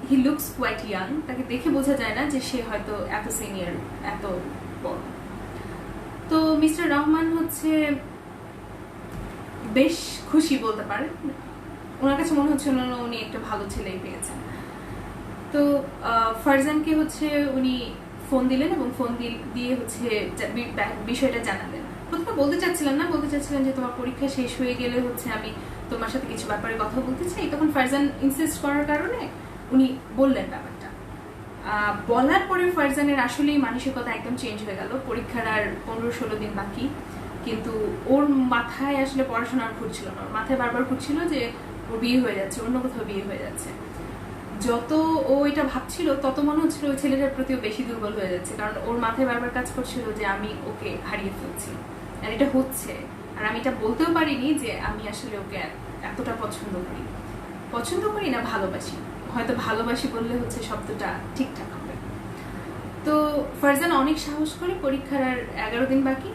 Speaker 1: he looks quite young, তাকে দেখে বোঝা যায় না যে সে হয়তো এত সিনিয়র, এত বড়। তো মিস্টার রহমান হচ্ছে বেশ খুশি বলতে পারেন, ওনার কাছে মনে হচ্ছে উনি একটা ভালো ছেলেই পেয়েছেন। তো ফারজানকে হচ্ছে উনি ফোন দিলেন, এবং ফোন দিয়ে হচ্ছে বিষয়টা জানালেন। প্রথমে বলতে চাচ্ছিলেন যে তোমার পরীক্ষা শেষ হয়ে গেলে হচ্ছে আমি তোমার সাথে কিছু ব্যাপারে কথা বলতে চাই। তখন ফারজান ইনসিস্ট করার কারণে উনি বললেন ব্যাপারটা। বলার পরে ফারজানের আসলেই মানসিকতা একদম চেঞ্জ হয়ে গেল। পরীক্ষার আর 15-16 দিন বাকি, কিন্তু ওর মাথায় আসলে পড়াশোনা আর ঘুরছিল না। ওর মাথায় বারবার ঘুরছিল যে ওর বিয়ে হয়ে যাচ্ছে, অন্য কোথাও বিয়ে হয়ে যাচ্ছে। যত ও এটা ভাবছিল তত মনে হচ্ছিল ওই ছেলেটার প্রতিও বেশি দুর্বল হয়ে যাচ্ছে, কারণ ওর মাথায় বারবার কাজ করছিল যে আমি ওকে হারিয়ে ফেলছি, আর এটা হচ্ছে। আর আমি এটা বলতেও পারিনি যে আমি আসলে ওকে এতটা পছন্দ করি না, ভালোবাসি। হয়তো ভালোবাসি বললে হচ্ছে শব্দটা ঠিকঠাক হবে। তো ফারজান অনেক সাহস করে, পরীক্ষার আর 11 দিন বাকি,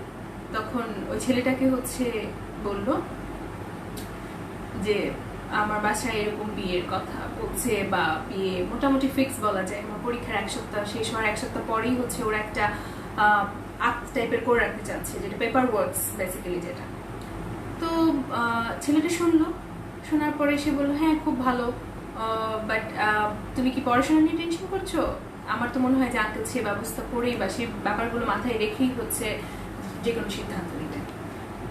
Speaker 1: তখন ওই ছেলেটাকে হচ্ছে বলল যে আমার বাসায় এরকম বিয়ের কথা বলছে, বা বিয়ে মোটামুটি ফিক্স বলা যায়। আমার পরীক্ষার 1 সপ্তাহ শেষ হওয়ার 1 সপ্তাহ পরেই হচ্ছে ওরা একটা আর্ট টাইপের করে রাখতে চাচ্ছে, যেটা পেপার ওয়ার্কস বেসিক্যালি যেটা। তো ছেলেটা শোনার পরে সে বললো হ্যাঁ খুব ভালো, বাট তুমি কি পড়াশোনা নিয়ে টেনশন করছো? আমার তো মনে হয় যে আঙ্কেল সে ব্যবস্থা করেই বা সেই ব্যাপারগুলো মাথায় রেখেই হচ্ছে যে কোনো সিদ্ধান্ত নিতে।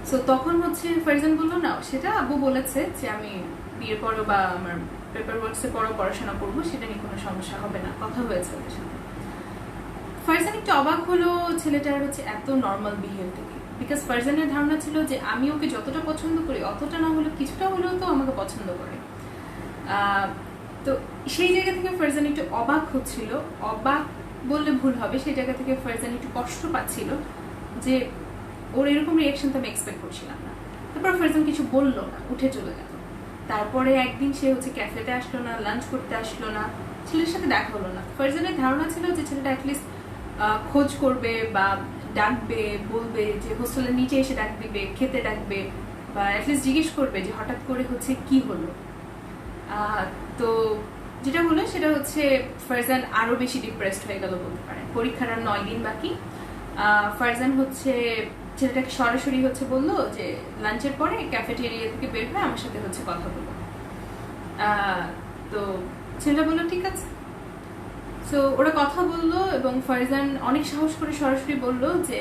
Speaker 1: সো তখন হচ্ছে ফারজান বললো না, সেটা আব্বু বলেছে যে আমি বিয়ের পরও বা আমার পেপার ওয়ার্কসে পরও পড়াশোনা করবো, সেটা নিয়ে কোনো সমস্যা হবে না, কথা হয়েছে ওদের সাথে। ফারজান একটু অবাক হলো ছেলেটার হচ্ছে এত নর্মাল বিহেভ থেকে, বিকজ ফারজানের ধারণা ছিল যে আমি ওকে যতটা পছন্দ করি অতটা না হলেও কিছুটা হলেও তো আমাকে পছন্দ করে। তো সেই জায়গা থেকে ফারজান একটু অবাক হচ্ছিল, অবাক বললে ভুল হবে, সেই জায়গা থেকে ফারজান একটু কষ্ট পাচ্ছিল যে ওর এরকম রিয়াকশন তো আমি এক্সপেক্ট করছিলাম না। তারপর ফারজান কিছু বললো না, উঠে চলে গেল। তারপরে একদিন সে হচ্ছে ক্যাফেতে আসলো না, লাঞ্চ করতে আসলো না, ছেলের সাথে দেখা হলো না। ফারজানের ধারণা ছিল যে ছেলেটা অ্যাটলিস্ট খোঁজ করবে বা ডাকবে, বলবে যে হোস্টেলের নিচে এসে ডাক দিবে, খেতে ডাকবে, বা অ্যাটলিস্ট জিজ্ঞেস করবে যে হঠাৎ করে হচ্ছে কি হলো। তো যেটা হলো সেটা হচ্ছে ফারজান আরো বেশি ডিপ্রেসড হয়ে গেল বলতে পারেন। পরীক্ষার আর 9 দিন বাকি। ফারজান হচ্ছে ছেলেটাকে সরাসরি হচ্ছে বললো যে লাঞ্চের পরে ক্যাফেটেরিয়া থেকে বের হয়ে আমার সাথে হচ্ছে কথা বলবো। তো ছেলেটা বললো ঠিক আছে। সো ওরা কথা বললো, এবং ফারজান অনেক সাহস করে সরাসরি বললো যে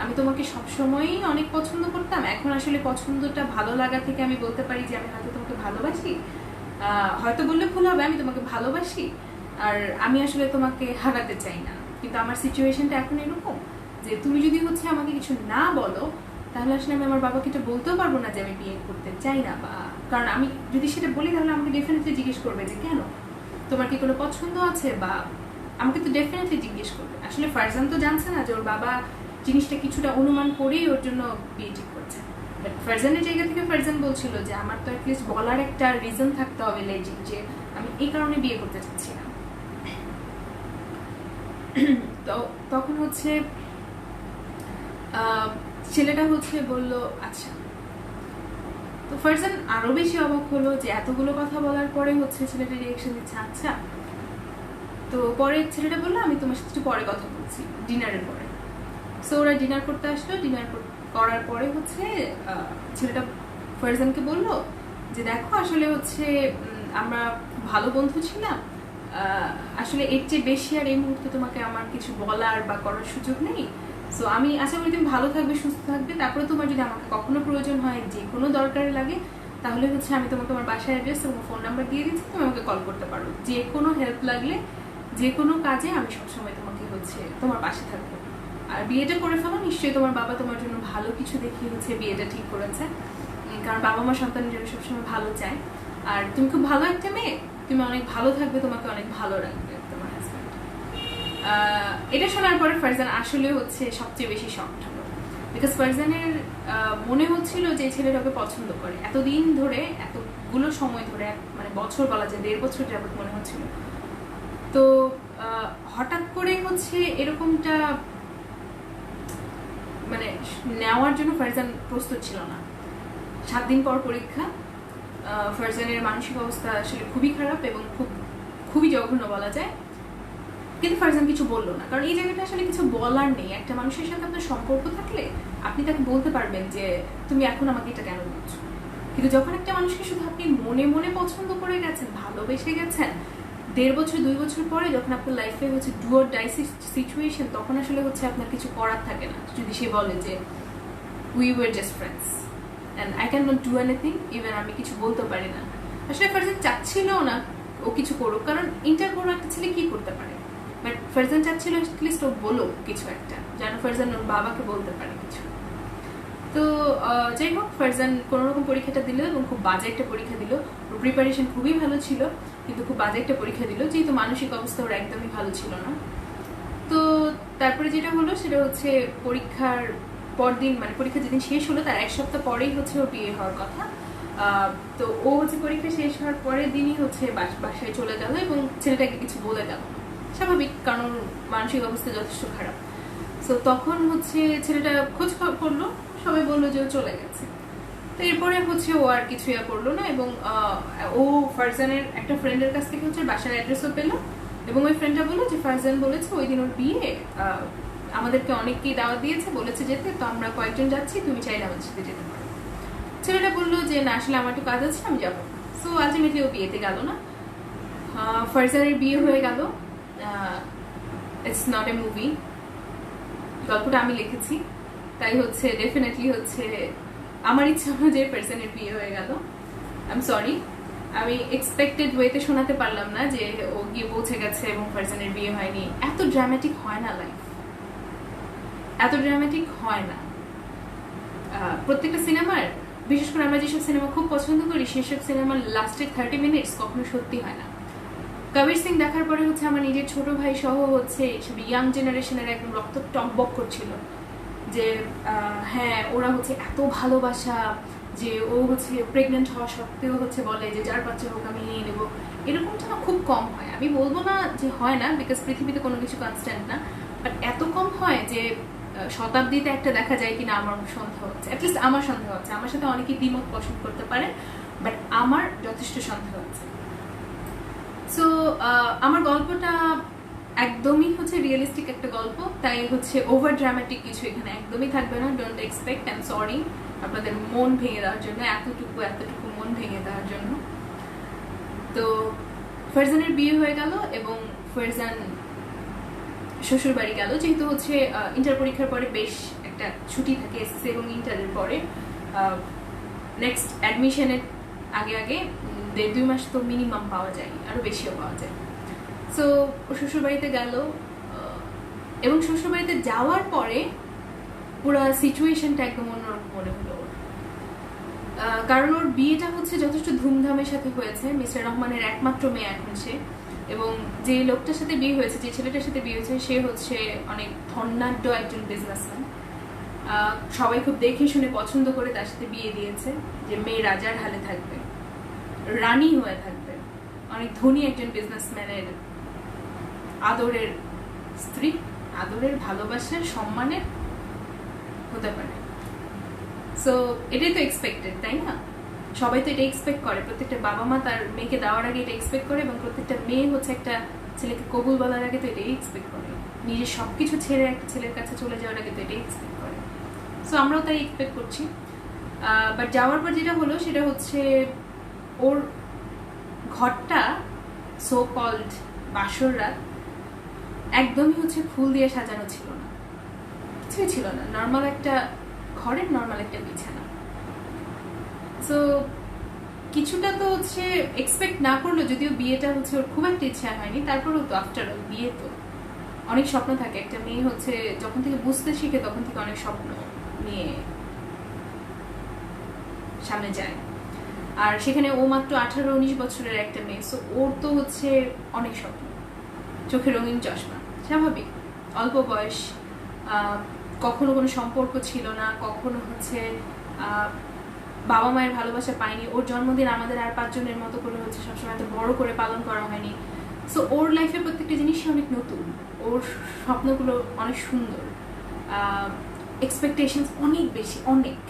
Speaker 1: আমি তোমাকে সবসময়ই অনেক পছন্দ করতাম, এখন আসলে পছন্দটা ভালো লাগা থেকে আমি বলতে পারি যে আমি হয়তো তোমাকে ভালোবাসি, হয়তো বললে ভুল হবে, আমি তোমাকে ভালোবাসি। আর আমি আসলে তোমাকে হারাতে চাই না, কিন্তু আমার সিচুয়েশনটা এখন এরকম যে তুমি যদি হচ্ছে আমাকে কিছু না বলো তাহলে আসলে আমি আমার বাবাকে এটা বলতেও পারবো না যে আমি বিয়ে করতে চাই না, বা কারণ আমি যদি সেটা বলি তাহলে আমাকে ডেফিনেটলি জিজ্ঞেস করবে যে কেন, তোমার কি কোনো পছন্দ আছে, বা আমাকে তো ডেফিনেটলি জিজ্ঞেস করবে। আসলে ফারজান তো জানছে না যে ওর বাবা জিনিসটা কিছুটা অনুমান করেই ওর জন্য বিয়ে ঠিক করছে। বাট ফারজানের জায়গা থেকে ফারজান বলছিল যে আমার তো অ্যাটলিস্ট বলার একটা রিজন থাকতে হবে লেজিট, যে আমি এই কারণে বিয়ে করতে চাচ্ছি না। তো তখন হচ্ছে ছেলেটা হচ্ছে বলল আচ্ছা। তো ফারজান আরো বেশি অবাক হলো যে এতগুলো কথা বলার পরে হচ্ছে ছেলেটা রিয়েকশন দিচ্ছে আচ্ছা। তো পরে ছেলেটা বললো আমি তোমার সাথে একটু পরে কথা বলছি, ডিনারের পরে। সো ওরা ডিনার করতে আসলো। ডিনার করার পরে হচ্ছে ছেলেটা ফারজানকে বলল যে দেখো আসলে হচ্ছে আমরা ভালো বন্ধু ছিলাম, আসলে এর চেয়ে বেশি আর এই মুহূর্তে তোমাকে আমার কিছু বলার বা করার সুযোগ নেই। সো আমি আশা করি তুমি ভালো থাকবে, সুস্থ থাকবে। তারপরে তোমার যদি আমাকে কখনো প্রয়োজন হয়, যে কোনো দরকারে লাগে, তাহলে হচ্ছে আমি তোমাকে আমার বাসার অ্যাড্রেস এবং ফোন নাম্বার দিয়ে দিচ্ছি, তুমি আমাকে কল করতে পারো। যে কোনো হেল্প লাগলে, যে কোনো কাজে আমি সবসময় তোমাকে হচ্ছে তোমার পাশে থাকবো। আর বিয়েটা করে ফেলো, নিশ্চয়ই তোমার বাবা তোমার জন্য ভালো কিছু দেখিয়ে হচ্ছে বিয়েটা ঠিক করেছে, কারণ বাবা মা সন্তানের জন্য সবসময় ভালো চায়। আর তুমি খুব ভালো একটা মেয়ে, তুমি অনেক ভালো থাকবে, তোমাকে অনেক ভালো রাখবে তোমার হাজব্যান্ড। এটা শোনার পরে ফারজান আসলে হচ্ছে সবচেয়ে বেশি শকড হলো, বিকজ ফারজানের মনে হচ্ছিল যে ছেলেটাকে পছন্দ করে এতদিন ধরে, এতগুলো সময় ধরে, মানে বছর বলা যায়, 1.5 বছর যাবত মনে হচ্ছিল। তো হঠাৎ করে হচ্ছে এরকমটা মানে নেওয়ার জন্য ফারজান প্রস্তুত ছিল না। 7 দিন পর পরীক্ষা। ফারজানের মানসিক অবস্থা আসলে খুবই খারাপ এবং খুবই জঘন্য বলা যায়। কিন্তু ফারজান কিছু বললো না, কারণ এই জায়গাটা আসলে কিছু বলার নেই। একটা মানুষের সাথে আপনার সম্পর্ক থাকলে আপনি তাকে বলতে পারবেন যে তুমি এখন আমাকে এটা কেন বলছো। কিন্তু যখন একটা মানুষকে শুধু আপনি মনে মনে পছন্দ করে গেছেন, ভালোবেসে গেছেন, 1.5 বছর 2 বছর পরে যখন আপনার লাইফে হচ্ছে ডু অর ডাই সিচুয়েশন, তখন আসলে হচ্ছে আপনার কিছু করার থাকে না। যদি সে বলে যে we were just friends and I can not do anything, even আমি কিছু বলতে পারি না। আসলে ফারজান চাচ্ছিল না ও কিছু করুক, কারণ ইন্টার বড় একটা ছেলে কি করতে পারে। বাট ফারজান চাচ্ছিল অ্যাটলিস্ট ও বলো কিছু একটা, যেন ফারজান ওর বাবাকে বলতে পারে কিছু। তো যাই হোক, ফারজান কোনোরকম পরীক্ষাটা দিল এবং খুব বাজে একটা পরীক্ষা দিল। ওর প্রিপারেশন খুবই ভালো ছিল, কিন্তু খুব বাজে একটা পরীক্ষা দিল, যেহেতু মানসিক অবস্থা ওর একদমই ভালো ছিল না। তো তারপরে যেটা হলো সেটা হচ্ছে পরীক্ষার পরদিন, মানে পরীক্ষা যেদিন শেষ হলো তার 1 সপ্তাহ পরেই হচ্ছে ওর বিয়ে হওয়ার কথা। তো ও হচ্ছে পরীক্ষা শেষ হওয়ার পরের দিনই হচ্ছে বাসায় চলে গেল এবং ছেলেটাকে কিছু বলে গেল। স্বাভাবিক, কারণ মানসিক অবস্থা যথেষ্ট খারাপ। তো তখন হচ্ছে ছেলেটা খোঁজ করলো, সবাই বললো যে ও চলে গেছে। তো এরপরে হচ্ছে ও আর কিছু করলো না এবং ও ফারজানের একটা ফ্রেন্ডের কাছ থেকে হচ্ছে বাসার অ্যাড্রেসও পেলো এবং ওই ফ্রেন্ডটা বললো যে ফারজান বলেছে ওই দিন ওর বিয়ে, আমাদেরকে অনেককেই দাওয়াত দিয়েছে, বলেছে যেতে, তো আমরা কয়েকজন যাচ্ছি, তুমি চাইলে আমাদের সাথে যেতে পারো। ছেলেটা বললো যে না, আসলে আমার একটু কাজ আছে, আমি যাবো। সো আলটিমেটলি ও বিয়েতে গেল না। ফারজানের বিয়ে হয়ে গেল। ইটস নট এ মুভি, গল্পটা আমি লিখেছি, তাই হচ্ছে ডেফিনেটলি হচ্ছে আমার ইচ্ছা অনুযায়ী ফারজানের বিয়ে হয়ে গেল। আই এম সরি, আমি এক্সপেক্টেড ওয়েতে শোনাতে পারলাম না যে ও গিয়ে পৌঁছে গেছে এবং ফারজানের বিয়ে হয়নি। এত ড্রামাটিক হয় না লাইফ, এত ড্রামাটিক হয় না। প্রত্যেকটা সিনেমার, বিশেষ করে আমরা যেসব সিনেমা খুব পছন্দ করি সেসব সিনেমার লাস্টের 30 মিনিটস কখনো সত্যি হয় না। কবির সিং দেখার পরে হচ্ছে আমার নিজের ছোট ভাই সহ হচ্ছে ইয়াং জেনারেশনের একদম রক্ত টকবক করছিল যে হ্যাঁ ওরা হচ্ছে এত ভালোবাসা, যে ও হচ্ছে প্রেগনেন্ট হওয়া সত্ত্বেও হচ্ছে বলে যে যার বাচ্চা হোক আমি নিয়ে নেবো। এরকমটা না খুব কম হয়। আমি বলবো না যে হয় না, বিকজ পৃথিবীতে কোনো কিছু কনস্ট্যান্ট না, বাট এত কম হয় যে শতাব্দীতে একটা দেখা যায় কিনা আমার সন্দেহ হচ্ছে। অ্যাটলিস্ট আমার সন্দেহ হচ্ছে, আমার সাথে অনেকেই দ্বিমত পোষণ করতে পারে, বাট আমার যথেষ্ট সন্দেহ হচ্ছে। সো আমার গল্পটা একদমই হচ্ছে রিয়েলিস্টিক একটা গল্প, তাই হচ্ছে ওভার ড্রামাটিক কিছু এখানে একদমই থাকবে না। Don't expect. I am sorry আপনাদের মন ভেঙে দেওয়ার জন্য, এতটুকু মন ভেঙে দেওয়ার জন্য। তো ফারজানের বিয়ে হয়ে গেল এবং ফারজান শ্বশুর বাড়ি গেল, যেহেতু হচ্ছে ইন্টার পরীক্ষার পরে বেশ একটা ছুটি থাকে এসএসসি এবং ইন্টারের পরে। নেক্সট অ্যাডমিশনের আগে 1.5-2 মাস তো মিনিমাম পাওয়া যায়, আরো বেশিও পাওয়া যায়। সো শ্বশুরবাড়িতে গেল, এবং শ্বশুরবাড়িতে যাওয়ার পরে পুরো সিচুয়েশনটা একদম অন্যরকম মনে হলো ওর। কারণ ওর বিয়েটা হচ্ছে যথেষ্ট ধুমধামের সাথে হয়েছে। মিস্টার রহমানের একমাত্র মেয়ে এখন সে, এবং যে লোকটার সাথে বিয়ে হয়েছে, যে ছেলেটার সাথে বিয়ে হয়েছে, সে হচ্ছে অনেক ধনাঢ্য একজন বিজনেসম্যান। সবাই খুব দেখে শুনে পছন্দ করে তার সাথে বিয়ে দিয়েছে, যে মেয়ে রাজার হালে থাকবে, রানী হয়ে থাকবে, অনেক ধনী একজন বিজনেসম্যানের আদরের স্ত্রী, আদরের, ভালোবাসার, সম্মানের হতে পারে। সো এটাই তো এক্সপেক্টেড, তাই না? সবাই তো এটা এক্সপেক্ট করে, প্রত্যেকটা বাবা মা তার মেয়েকে দেওয়ার আগে এটা এক্সপেক্ট করে, এবং প্রত্যেকটা মেয়ে হচ্ছে একটা ছেলেকে কবুল বলার আগে তো এটাই এক্সপেক্ট করে, নিজের সবকিছু ছেড়ে একটা ছেলের কাছে চলে যাওয়ার আগে তো এটাই এক্সপেক্ট করে। সো আমরাও তাই এক্সপেক্ট করছি। বাট যাওয়ার পর যেটা হলো সেটা হচ্ছে ওর ঘরটা, সো কল্ড বাসর রাত, একদমই হচ্ছে ফুল দিয়ে সাজানো ছিল না, কিছুই ছিল না, নর্মাল একটা ঘরের নর্মাল একটা বিছানা। সো কিছুটা তো হচ্ছে এক্সপেক্ট না করলো, যদিও বিয়েটা হচ্ছে ওর খুব একটা ইচ্ছা হয়নি, তারপরেও তো আফটার অল বিয়ে তো অনেক স্বপ্ন থাকে। একটা মেয়ে হচ্ছে যখন থেকে বুঝতে শিখে তখন থেকে অনেক স্বপ্ন নিয়ে সামনে যায়, আর সেখানে ও মাত্র 18-19 বছরের একটা মেয়ে। সো ওর তো হচ্ছে অনেক স্বপ্ন, চোখে রঙিন চশমা, স্বাভাবিক, অল্প বয়স, কখনো কোনো সম্পর্ক ছিল না, কখনো হচ্ছে বাবা মায়ের ভালোবাসা পায়নি। ওর জন্মদিন আমাদের আর 5 জনের মতো করে হচ্ছে সবসময় এত বড় করে পালন করা হয়নি। সো ওর লাইফে প্রত্যেকটা জিনিসই অনেক নতুন, ওর স্বপ্নগুলো অনেক সুন্দর, এক্সপেকটেশনস অনেক বেশি, অনেক,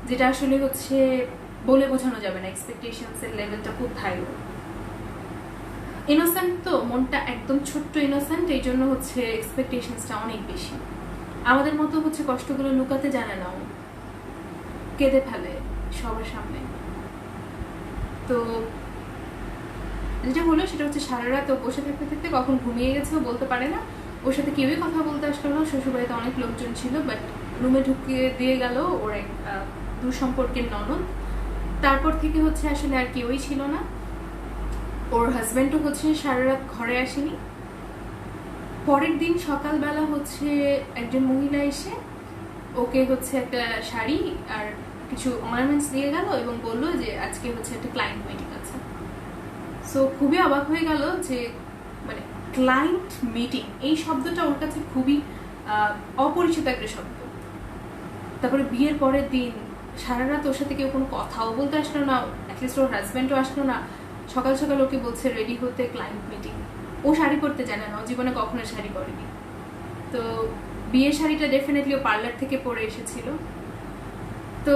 Speaker 1: যেটা আসলে হচ্ছে বলে বোঝানো যাবে না। এক্সপেকটেশনসের লেভেলটা খুব হাই। ইনোসেন্ট তো, মনটা একদম ছোট্ট ইনোসেন্ট, এই জন্য হচ্ছে এক্সপেকটেশনসটা অনেক বেশি। আমাদের মতো হচ্ছে কষ্টগুলো লুকাতে জানে না, কেঁদে ফেলে সবার সামনে। তো যেটা হলো সেটা হচ্ছে সারা রাত ও বসে থাকতে থাকতে কখন ঘুমিয়ে গেছে ও বলতে পারে না। ওর সাথে কেউই কথা বলতে আসলো না, শ্বশুরবাড়িতে অনেক লোকজন ছিল, বাট রুমে ঢুকিয়ে দিয়ে গেল ওর এক দূর সম্পর্কের ননদ। তারপর থেকে হচ্ছে আসলে আর কেউই ছিল না। ওর হাজব্যান্ডও হচ্ছে সারা রাত ঘরে আসেনি। পরের দিন সকালবেলা হচ্ছে একজন মহিলা এসে ওকে হচ্ছে একটা শাড়ি আর কিছু অর্নামেন্টস দিয়ে গেল এবং বললো যে আজকে হচ্ছে একটা ক্লায়েন্ট মিটিং আছে। সো খুবই অবাক হয়ে গেল যে মানে ক্লায়েন্ট মিটিং, এই শব্দটা ওর কাছে খুবই অপরিচিত একটা শব্দ। তারপরে বিয়ের পরের দিন সারা রাত ওর সাথে কেউ কোনো কথাও বলতে আসলো না, অ্যাটলিস্ট ওর হাজব্যান্ডও আসলো না। সকাল সকাল ওকে বলছে রেডি হতে, ক্লায়েন্ট মিটিং। ও শাড়ি পরতে জানে না, ও জীবনে কখনো শাড়ি পরেনি। তো বিয়ের শাড়িটা ডেফিনেটলি ও পার্লার থেকে পরে এসেছিল। তো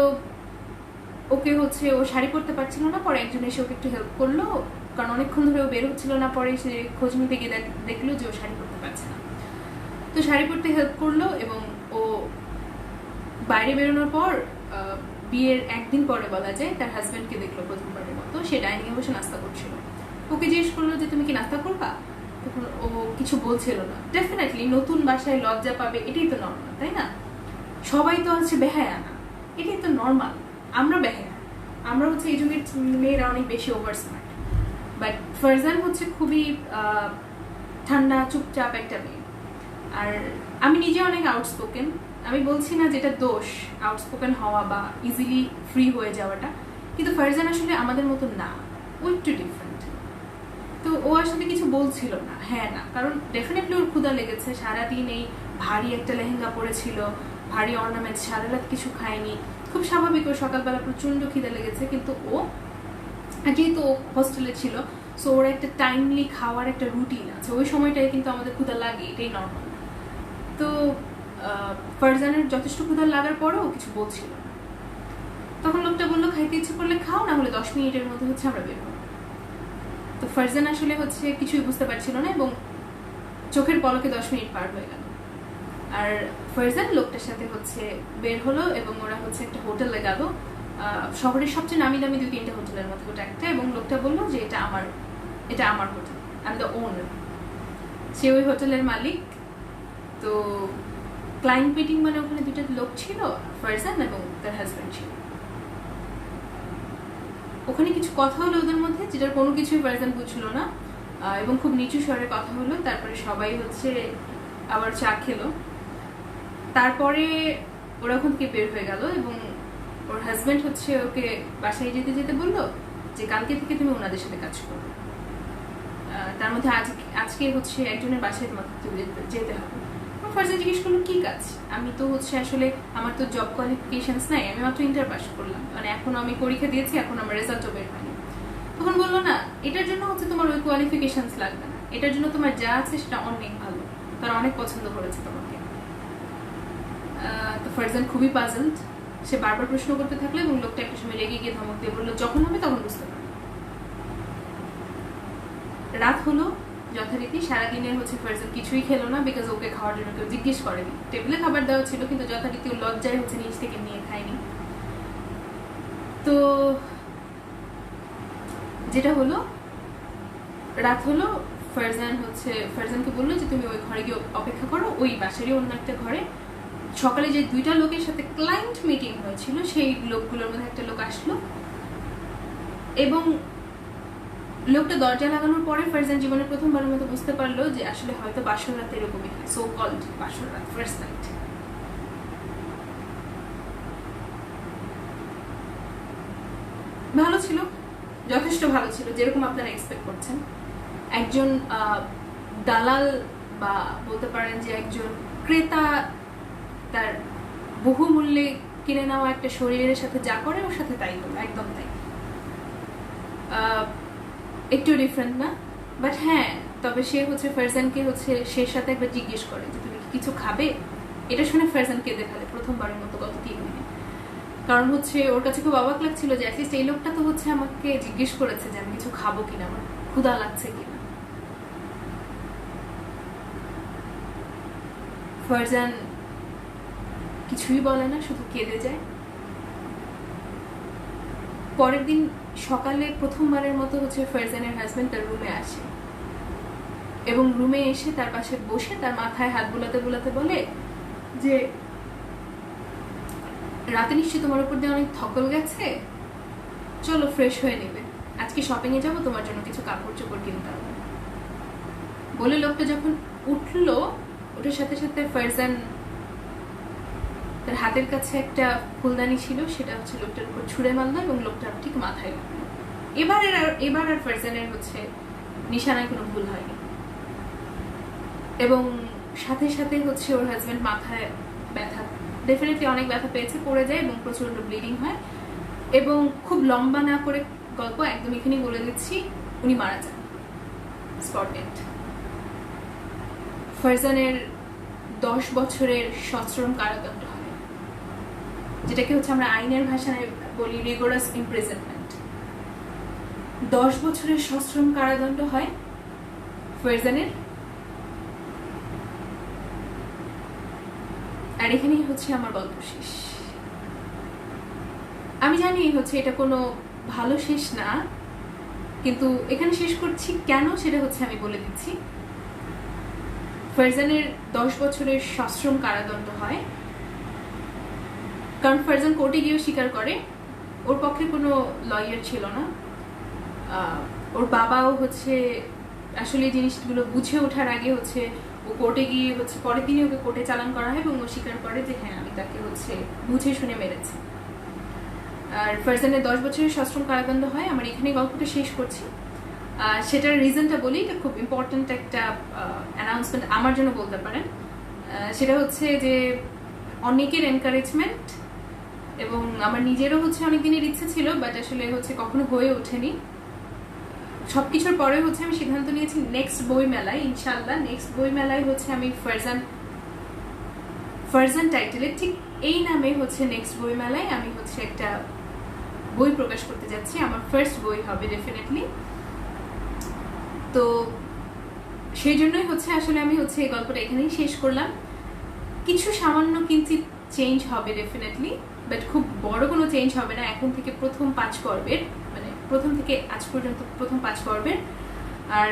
Speaker 1: ওকে হচ্ছে ও শাড়ি পরতে পারছিল না, পরে একজন এসে ওকে একটু হেল্প করলো, কারণ অনেকক্ষণ ধরে ও বের হচ্ছিল না। পরে সে খোঁজ নিতে গিয়ে দেখলো যে ও শাড়ি পরতে পারছে না, তো শাড়ি পরতে হেল্প করলো। এবং ও বাইরে বেরোনোর পর বিয়ের একদিন পরে বলা যায় তার হাজব্যান্ডকে দেখলো প্রথমবারের মতো। সে ডাইনিংয়ে বসে নাস্তা করছিল। ওকে জিজ্ঞেস করলো যে তুমি কি নাস্তা করবা? তখন ও কিছু বলছিল না। ডেফিনেটলি নতুন বাসায় লজ্জা পাবে, এটাই তো নর্মাল, তাই না? সবাই তো হচ্ছে বেহায়া না, এটাই তো নর্মাল। আমরা বেহায়া, আমরা হচ্ছে এই যুগের মেয়েরা অনেক বেশি ওভার স্মার্ট। বাট ফারজান হচ্ছে খুবই ঠান্ডা চুপচাপ একটা মেয়ে। আর আমি নিজে অনেক আউটস্পোকেন। আমি বলছি না যেটা দোষ আউটস্পোকেন হওয়া বা ইজিলি ফ্রি হয়ে যাওয়াটা, কিন্তু ফারজান আসলে আমাদের মতো না, ও একটু ডিফারেন্ট। তো ও আসলে কিছু বলছিল না, হ্যাঁ না, কারণ ডেফিনেটলি ওর ক্ষুধা লেগেছে। সারাদিন এই ভারী একটা লেহেঙ্গা পরেছিল, ভারী অর্নামেন্টস, সারা রাত কিছু খায়নি, খুব স্বাভাবিক। ওর সকালবেলা প্রচন্ড খিদে লেগেছে। কিন্তু ও যেহেতু ও হোস্টেলে ছিল, সো ওর একটা টাইমলি খাওয়ার একটা রুটিন আছে, ওই সময়টায় কিন্তু আমাদের ক্ষুধা লাগে, এটাই নর্মাল। তো ফারজানের যথেষ্ট ক্ষুধা লাগার পরেও ও কিছু বলছিল না। তখন লোকটা বললো খাইতে ইচ্ছে করলে খাও, না হলে 10 মিনিটের মধ্যে হচ্ছে আমরা বের হবো। তো ফারজান আসলে হচ্ছে কিছুই বুঝতে পারছিল না, এবং চোখের পলকে 10 মিনিট পার হয়ে গেল। আর ফারজান লোকটার সাথে হচ্ছে বের হলো এবং ওরা হচ্ছে একটা হোটেলে গেল, শহরের সবচেয়ে নামি দামি 2-3টা হোটেলের মধ্যে ওটা একটা। এবং লোকটা বললো যে এটা আমার hotel, I am the owner. সে ওই হোটেলের মালিক। তো ক্লায়েন্ট মিটিং মানে ওখানে 2টা লোক ছিল, ফারজান এবং তার হাজব্যান্ড ছিল। ওখানে কিছু কথা হলো ওদের মধ্যে, যেটার কোনো কিছুই ফারজান বুঝলো না। এবং খুব নিচু স্বরে কথা হলো। তারপরে সবাই হচ্ছে আবার চা খেলো। তারপরে ওরা ওখান থেকে বের হয়ে গেল এবং ওর হাজব্যান্ড হচ্ছে ওকে বাসায় যেতে যেতে বললো যে কালকে থেকে তুমি ওনাদের সাথে কাজ করো। তার মধ্যে আজকে হচ্ছে একজনের বাসায় তোমাকে যেতে হবে। ফার্স্টে জিজ্ঞেস করলো কি কাজ। আমি তো হচ্ছে আসলে আমার তো জব কোয়ালিফিকেশনস নাই, আমি মাত্র ইন্টার পাস করলাম, মানে এখন আমি পরীক্ষা দিয়েছি, এখন আমার রেজাল্টও বের হয়নি। তখন বললো না, এটার জন্য হচ্ছে তোমার ওই কোয়ালিফিকেশনস লাগবে না, এটার জন্য তোমার যা আছে সেটা অনেক ভালো, তারা অনেক পছন্দ করেছে তোমাকে। তো ফারজান খুবই পাজলড, সে বারবার প্রশ্ন করতে থাকলো এবং লোকটা একটা সময় রেগে গিয়ে ধমক দিয়ে বললো যখন হবে তখন বুঝতে পারবে। রাত হলো যথারীতি। সারাদিনের হচ্ছে ফারজান কিছুই খেলো না, বিকজ ওকে খাওয়ার জন্য কেউ জিজ্ঞেস করেনি। টেবিলে খাবার দেওয়া ছিল কিন্তু যথারীতি লজ্জায় হচ্ছে নিচ থেকে নিয়ে খায়নি। তো যেটা হলো, রাত হলো, ফারজানকে বললো যে তুমি ওই ঘরে গিয়ে অপেক্ষা করো, ওই বাসারই অন্য একটা ঘরে। সকালে যে দুইটা লোকের সাথে ক্লায়েন্ট মিটিং হয়েছিল সেই লোকগুলোর মধ্যে একটা লোক আসলো এবং লোকটা দরজা লাগানোর পরে ফারজান জীবনের প্রথমবারের মতো বুঝতে পারলো যে আসলে হয়তো বাসর রাত এরকমই হয়, সো কল্ড বাসর রাত, ফার্স্ট নাইট। ভালো ছিল, যথেষ্ট ভালো ছিল, যেরকম আপনারা এক্সপেক্ট করছেন। একজন দালাল বা বলতে পারেন যে একজন ক্রেতা তার বহুমূল্যে কিনে নেওয়া একটা শরীরের সাথে যা করে ওর সাথে তাই হলো, একদম তাই। একটু ডিফারেন্ট না, বাট হ্যাঁ, তবে সে হচ্ছে ফারজানকে হচ্ছে সে সাথে একবার জিজ্ঞেস করে যে তুমি কি কিছু খাবে। এটা শুনে ফারজান কেঁদে ফেলে প্রথমবারের মতো গত 3 দিনে। কারণ হচ্ছে ওর কাছে খুব অবাক লাগছিল যে অ্যাটলিস্ট এই লোকটা তো হচ্ছে আমাকে জিজ্ঞেস করেছে যে আমি কিছু খাবো কিনা, আমার ক্ষুধা লাগছে কিনা। ফারজান কিছুই বলে না, শুধু কেঁদে যায়। পরের দিন সকালে প্রথমবারের মতো হচ্ছে ফারজানের হাজবেন্ড তার রুমে আসে এবং রুমে এসে তার পাশে বসে তার মাথায় হাত বুলাতে বুলাতে বলে যে রাতে নিশ্চয়ই তোমার উপর দিয়ে অনেক থকল গেছে, চলো ফ্রেশ হয়ে নেবে, আজকে শপিং এ যাবো, তোমার জন্য কিছু কাপড় চোপড় কিনতে হবে। বলে লোকটা যখন উঠলো, ওটার সাথে সাথে ফারজান তার হাতের কাছে একটা ফুলদানি ছিল, সেটা হচ্ছে লোকটার উপর ছুঁড়ে মারলো এবং লোকটার ঠিক মাথায় লাগলো। এবার আর ফারজানের হচ্ছে নিশানায় কোনো ভুল হয়নি এবং সাথে সাথে হচ্ছে ওর হাজবেন্ড মাথায় ব্যথা, ডেফিনেটলি অনেক ব্যথা পেয়েছে, পড়ে যায় এবং প্রচন্ড ব্লিডিং হয়। এবং খুব লম্বা না করে গল্প একদম এখানেই বলে দিচ্ছি, উনি মারা যান স্পট ডেথ। ফারজানের 10 বছরের সশ্রম কারাদণ্ড হয়, যেটাকে হচ্ছে আমরা আইনের ভাষায় বলি রিগোরাস ইমপ্রিজনমেন্ট। 10 বছরের সশ্রম কারাদণ্ড হয় ফারজানের। আর এখানেই হচ্ছে আমার গল্প শেষ। আমি জানি হচ্ছে এটা কোনো ভালো শেষ না, কিন্তু এখানে শেষ করছি কেন সেটা হচ্ছে আমি বলে দিচ্ছি। ফারজানের 10 বছরের সশ্রম কারাদণ্ড হয় কারণ ফারজান কোর্টে গিয়েও স্বীকার করে ওর পক্ষে কোনো লয়ার ছিল না। ওর বাবাও হচ্ছে আসলে এই জিনিসগুলো বুঝে ওঠার আগে হচ্ছে ও কোর্টে গিয়ে হচ্ছে পরের দিনই ওকে কোর্টে চালান করা হয় এবং ও স্বীকার করে যে হ্যাঁ আমি তাকে হচ্ছে বুঝে শুনে মেরেছি। আর ফারজানের 10 বছরের সশ্রম কারাদণ্ড হয়। আমার এখানে গল্পটা শেষ করছি, সেটার রিজনটা বলি, এটা খুব ইম্পর্টেন্ট একটা অ্যানাউন্সমেন্ট আমার জন্য বলতে পারেন। সেটা হচ্ছে যে অনেকের এনকারেজমেন্ট এবং আমার নিজেরও হচ্ছে অনেক দিনের ইচ্ছে ছিল, বাট আসলে হচ্ছে কখনো হয়ে ওঠেনি। সবকিছুর পরে হচ্ছে আমি সিদ্ধান্ত নিয়েছি নেক্সট বই মেলায়, ইনশাল্লাহ নেক্সট বই মেলায় হচ্ছে আমি ফারজান টাইটেলে ঠিক এই নামে হচ্ছে নেক্সট বই মেলায় আমি হচ্ছে একটা বই প্রকাশ করতে যাচ্ছি। আমার ফার্স্ট বই হবে ডেফিনেটলি। তো সেই জন্যই হচ্ছে আসলে আমি হচ্ছে এই গল্পটা এখানেই শেষ করলাম। কিছু সামান্য কিঞ্চিত চেঞ্জ হবে ডেফিনেটলি, বাট খুব বড় কোনো চেঞ্জ হবে না। এখন থেকে প্রথম 5 পর্বের, মানে প্রথম থেকে আজ পর্যন্ত প্রথম 5 পর্বের, আর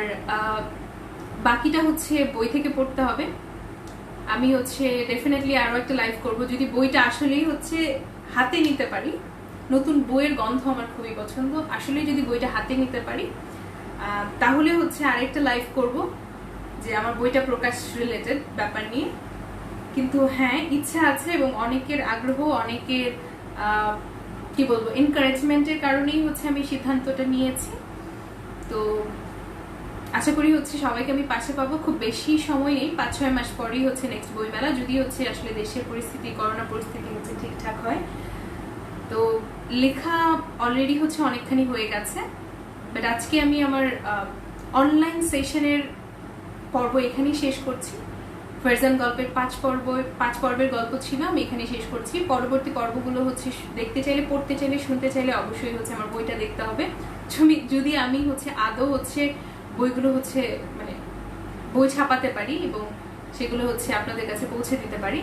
Speaker 1: বাকিটা হচ্ছে বই থেকে পড়তে হবে। আমি হচ্ছে ডেফিনেটলি আরো একটা লাইভ করব যদি বইটা আসলেই হচ্ছে হাতে নিতে পারি। নতুন বইয়ের গন্ধ আমার খুবই পছন্দ, আসলে যদি বইটা হাতে নিতে পারি তাহলে হচ্ছে আরেকটা লাইভ করব যে আমার বইটা প্রকাশ রিলেটেড ব্যাপার নিয়ে। কিন্তু হ্যাঁ, ইচ্ছা আছে এবং অনেকের আগ্রহ, অনেকের কি বলবো এনকারেজমেন্টের কারণেই হচ্ছে আমি সিদ্ধান্তটা নিয়েছি। তো আশা করি হচ্ছে সবাইকে আমি পাশে পাবো। খুব বেশি সময় নেই, 5-6 মাস পরেই হচ্ছে নেক্সট বইমেলা, যদি হচ্ছে আসলে দেশের পরিস্থিতি, করোনা পরিস্থিতি হচ্ছে ঠিকঠাক হয়। তো লেখা অলরেডি হচ্ছে অনেকখানি হয়ে গেছে, বাট আজকে আমি আমার অনলাইন সেশনের পর্ব এখানেই শেষ করছি। ফারজান গল্পের 5 পর্বের গল্প ছিল, আমি এখানে শেষ করছি। পরবর্তী পর্বগুলো হচ্ছে দেখতে চাইলে, পড়তে চাইলে, শুনতে চাইলে অবশ্যই হচ্ছে আমার বইটা দেখতে হবে। যদি আমি হচ্ছে আদৌ হচ্ছে বইগুলো হচ্ছে মানে বই ছাপাতে পারি এবং সেগুলো হচ্ছে আপনাদের কাছে পৌঁছে দিতে পারি।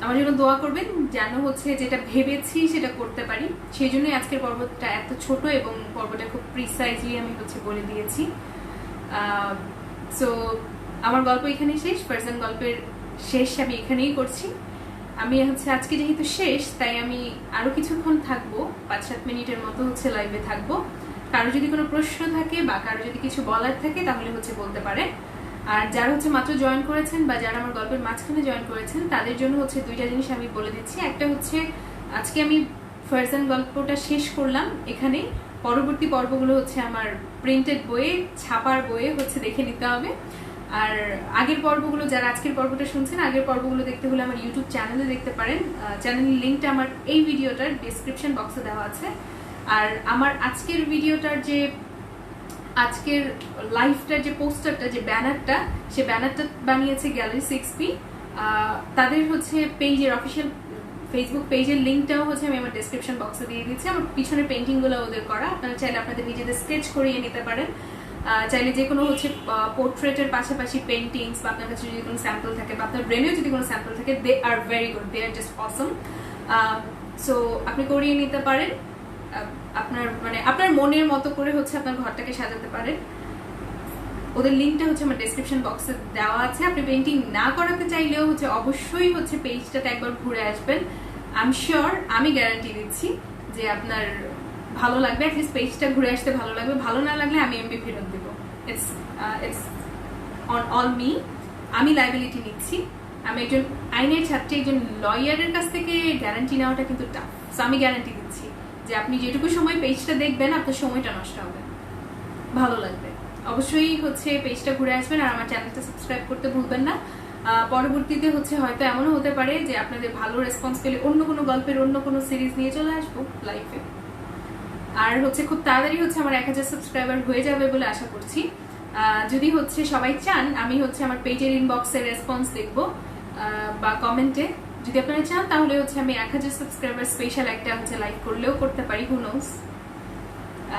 Speaker 1: আমার জন্য দোয়া করবেন যেন হচ্ছে যেটা ভেবেছি সেটা করতে পারি। সেই জন্যই আজকের পর্বটা এত ছোট এবং পর্বটা খুব প্রিসাইজলি আমি হচ্ছে বলে দিয়েছি। সো আমার গল্প এখানেই শেষ, ফারজান গল্পের শেষ আমি এখানেই করছি। আমি হচ্ছে আজকে যেহেতু শেষ, তাই আমি আরো কিছুক্ষণ থাকবো, 5-7 মিনিটের মতো হচ্ছে লাইভে থাকবো। কারো যদি কোনো প্রশ্ন থাকে বা কারো যদি কিছু বলার থাকে তাহলে হচ্ছে বলতে পারে। আর যারা হচ্ছে মাত্র জয়েন করেছেন বা যারা আমার গল্পের মাঝখানে জয়েন করেছেন তাদের জন্য হচ্ছে 2টা জিনিস আমি বলে দিচ্ছি। একটা হচ্ছে আজকে আমি ফারজান গল্পটা শেষ করলাম এখানে, পরবর্তী পর্বগুলো হচ্ছে আমার প্রিন্টেড বইয়ে, ছাপার বইয়ে হচ্ছে দেখে নিতে হবে। আর আগের পর্বগুলো, যারা আজকের পর্বটা শুনছেন, আগের পর্বগুলো দেখতে হলে আমার ইউটিউব চ্যানেলে দেখতে পারেন। চ্যানেলের লিঙ্কটা আমার এই ভিডিওটার ডেসক্রিপশন বক্সে দেওয়া আছে। আর আমার আজকের ভিডিওটার যে আজকের লাইভটার যে পোস্টারটা, যে ব্যানারটা, সে ব্যানারটা বানিয়েছে গ্যালারি 6P। তাদের হচ্ছে পেজের, অফিসিয়াল ফেসবুক পেজের লিঙ্কটাও হচ্ছে আমি আমার ডেসক্রিপশন বক্সে দিয়ে দিচ্ছি। আমার পিছনে পেন্টিংগুলো ওদের করা, আপনারা চাইলে আপনাদের নিজেদের স্কেচ করিয়ে নিতে পারেন। চাইলে যে কোনো হচ্ছে পোর্ট্রেটের পাশাপাশি পেন্টিংস বা আপনার কাছে যদি কোনো স্যাম্পল থাকে বা আপনার ব্রেনেও যদি কোনো স্যাম্পল থাকে, they are very good, they are just awesome. So আপনি করিয়ে নিতে পারেন, আপনার মানে আপনার মনের মতো করে হচ্ছে আপনার ঘরটাকে সাজাতে পারেন। ওদের লিঙ্কটা হচ্ছে আমার ডেসক্রিপশন বক্সে দেওয়া আছে। আপনি পেন্টিং না করাতে চাইলেও হচ্ছে অবশ্যই হচ্ছে পেজটাতে একবার ঘুরে আসবেন। আই এম শিওর, আমি গ্যারান্টি দিচ্ছি যে আপনার ভালো লাগবে। অ্যাটলিস্ট পেজটা ঘুরে আসতে ভালো লাগবে। ভালো না লাগলে আমি এমবি ফেরত দেব। It's on all me. আমি লাইবিলিটি নিচ্ছি। আমি একজন আইনের ছাত্রী, একজন লয়ারের কাছ থেকে গ্যারান্টি নেওয়াটা কিন্তু টাফ। সো আমি গ্যারান্টি দিচ্ছি যে আপনি যেটুকু সময় পেজটা দেখবেন আপনার সময়টা নষ্ট হবে, ভালো লাগবে। অবশ্যই হচ্ছে পেজটা ঘুরে আসবেন আর আমার চ্যানেলটা সাবস্ক্রাইব করতে ভুলবেন না। পরবর্তীতে হচ্ছে হয়তো এমনও হতে পারে যে আপনাদের ভালো রেসপন্স পেলে অন্য কোনো গল্পের অন্য কোনো সিরিজ নিয়ে চলে আসবো লাইভে। আর হচ্ছে খুব তাড়াতাড়ি হচ্ছে আমার 1000 সাবস্ক্রাইবার হয়ে যাবে বলে আশা করছি। যদি হচ্ছে সবাই চান, আমি হচ্ছে আমার পেজের ইনবক্সের রেসপন্স দেখবো বা কমেন্টে। যদি আপনারা চান তাহলে হচ্ছে আমি 1000 সাবস্ক্রাইবার স্পেশাল একটা হচ্ছে লাইভ করলেও করতে পারি, হু নোস।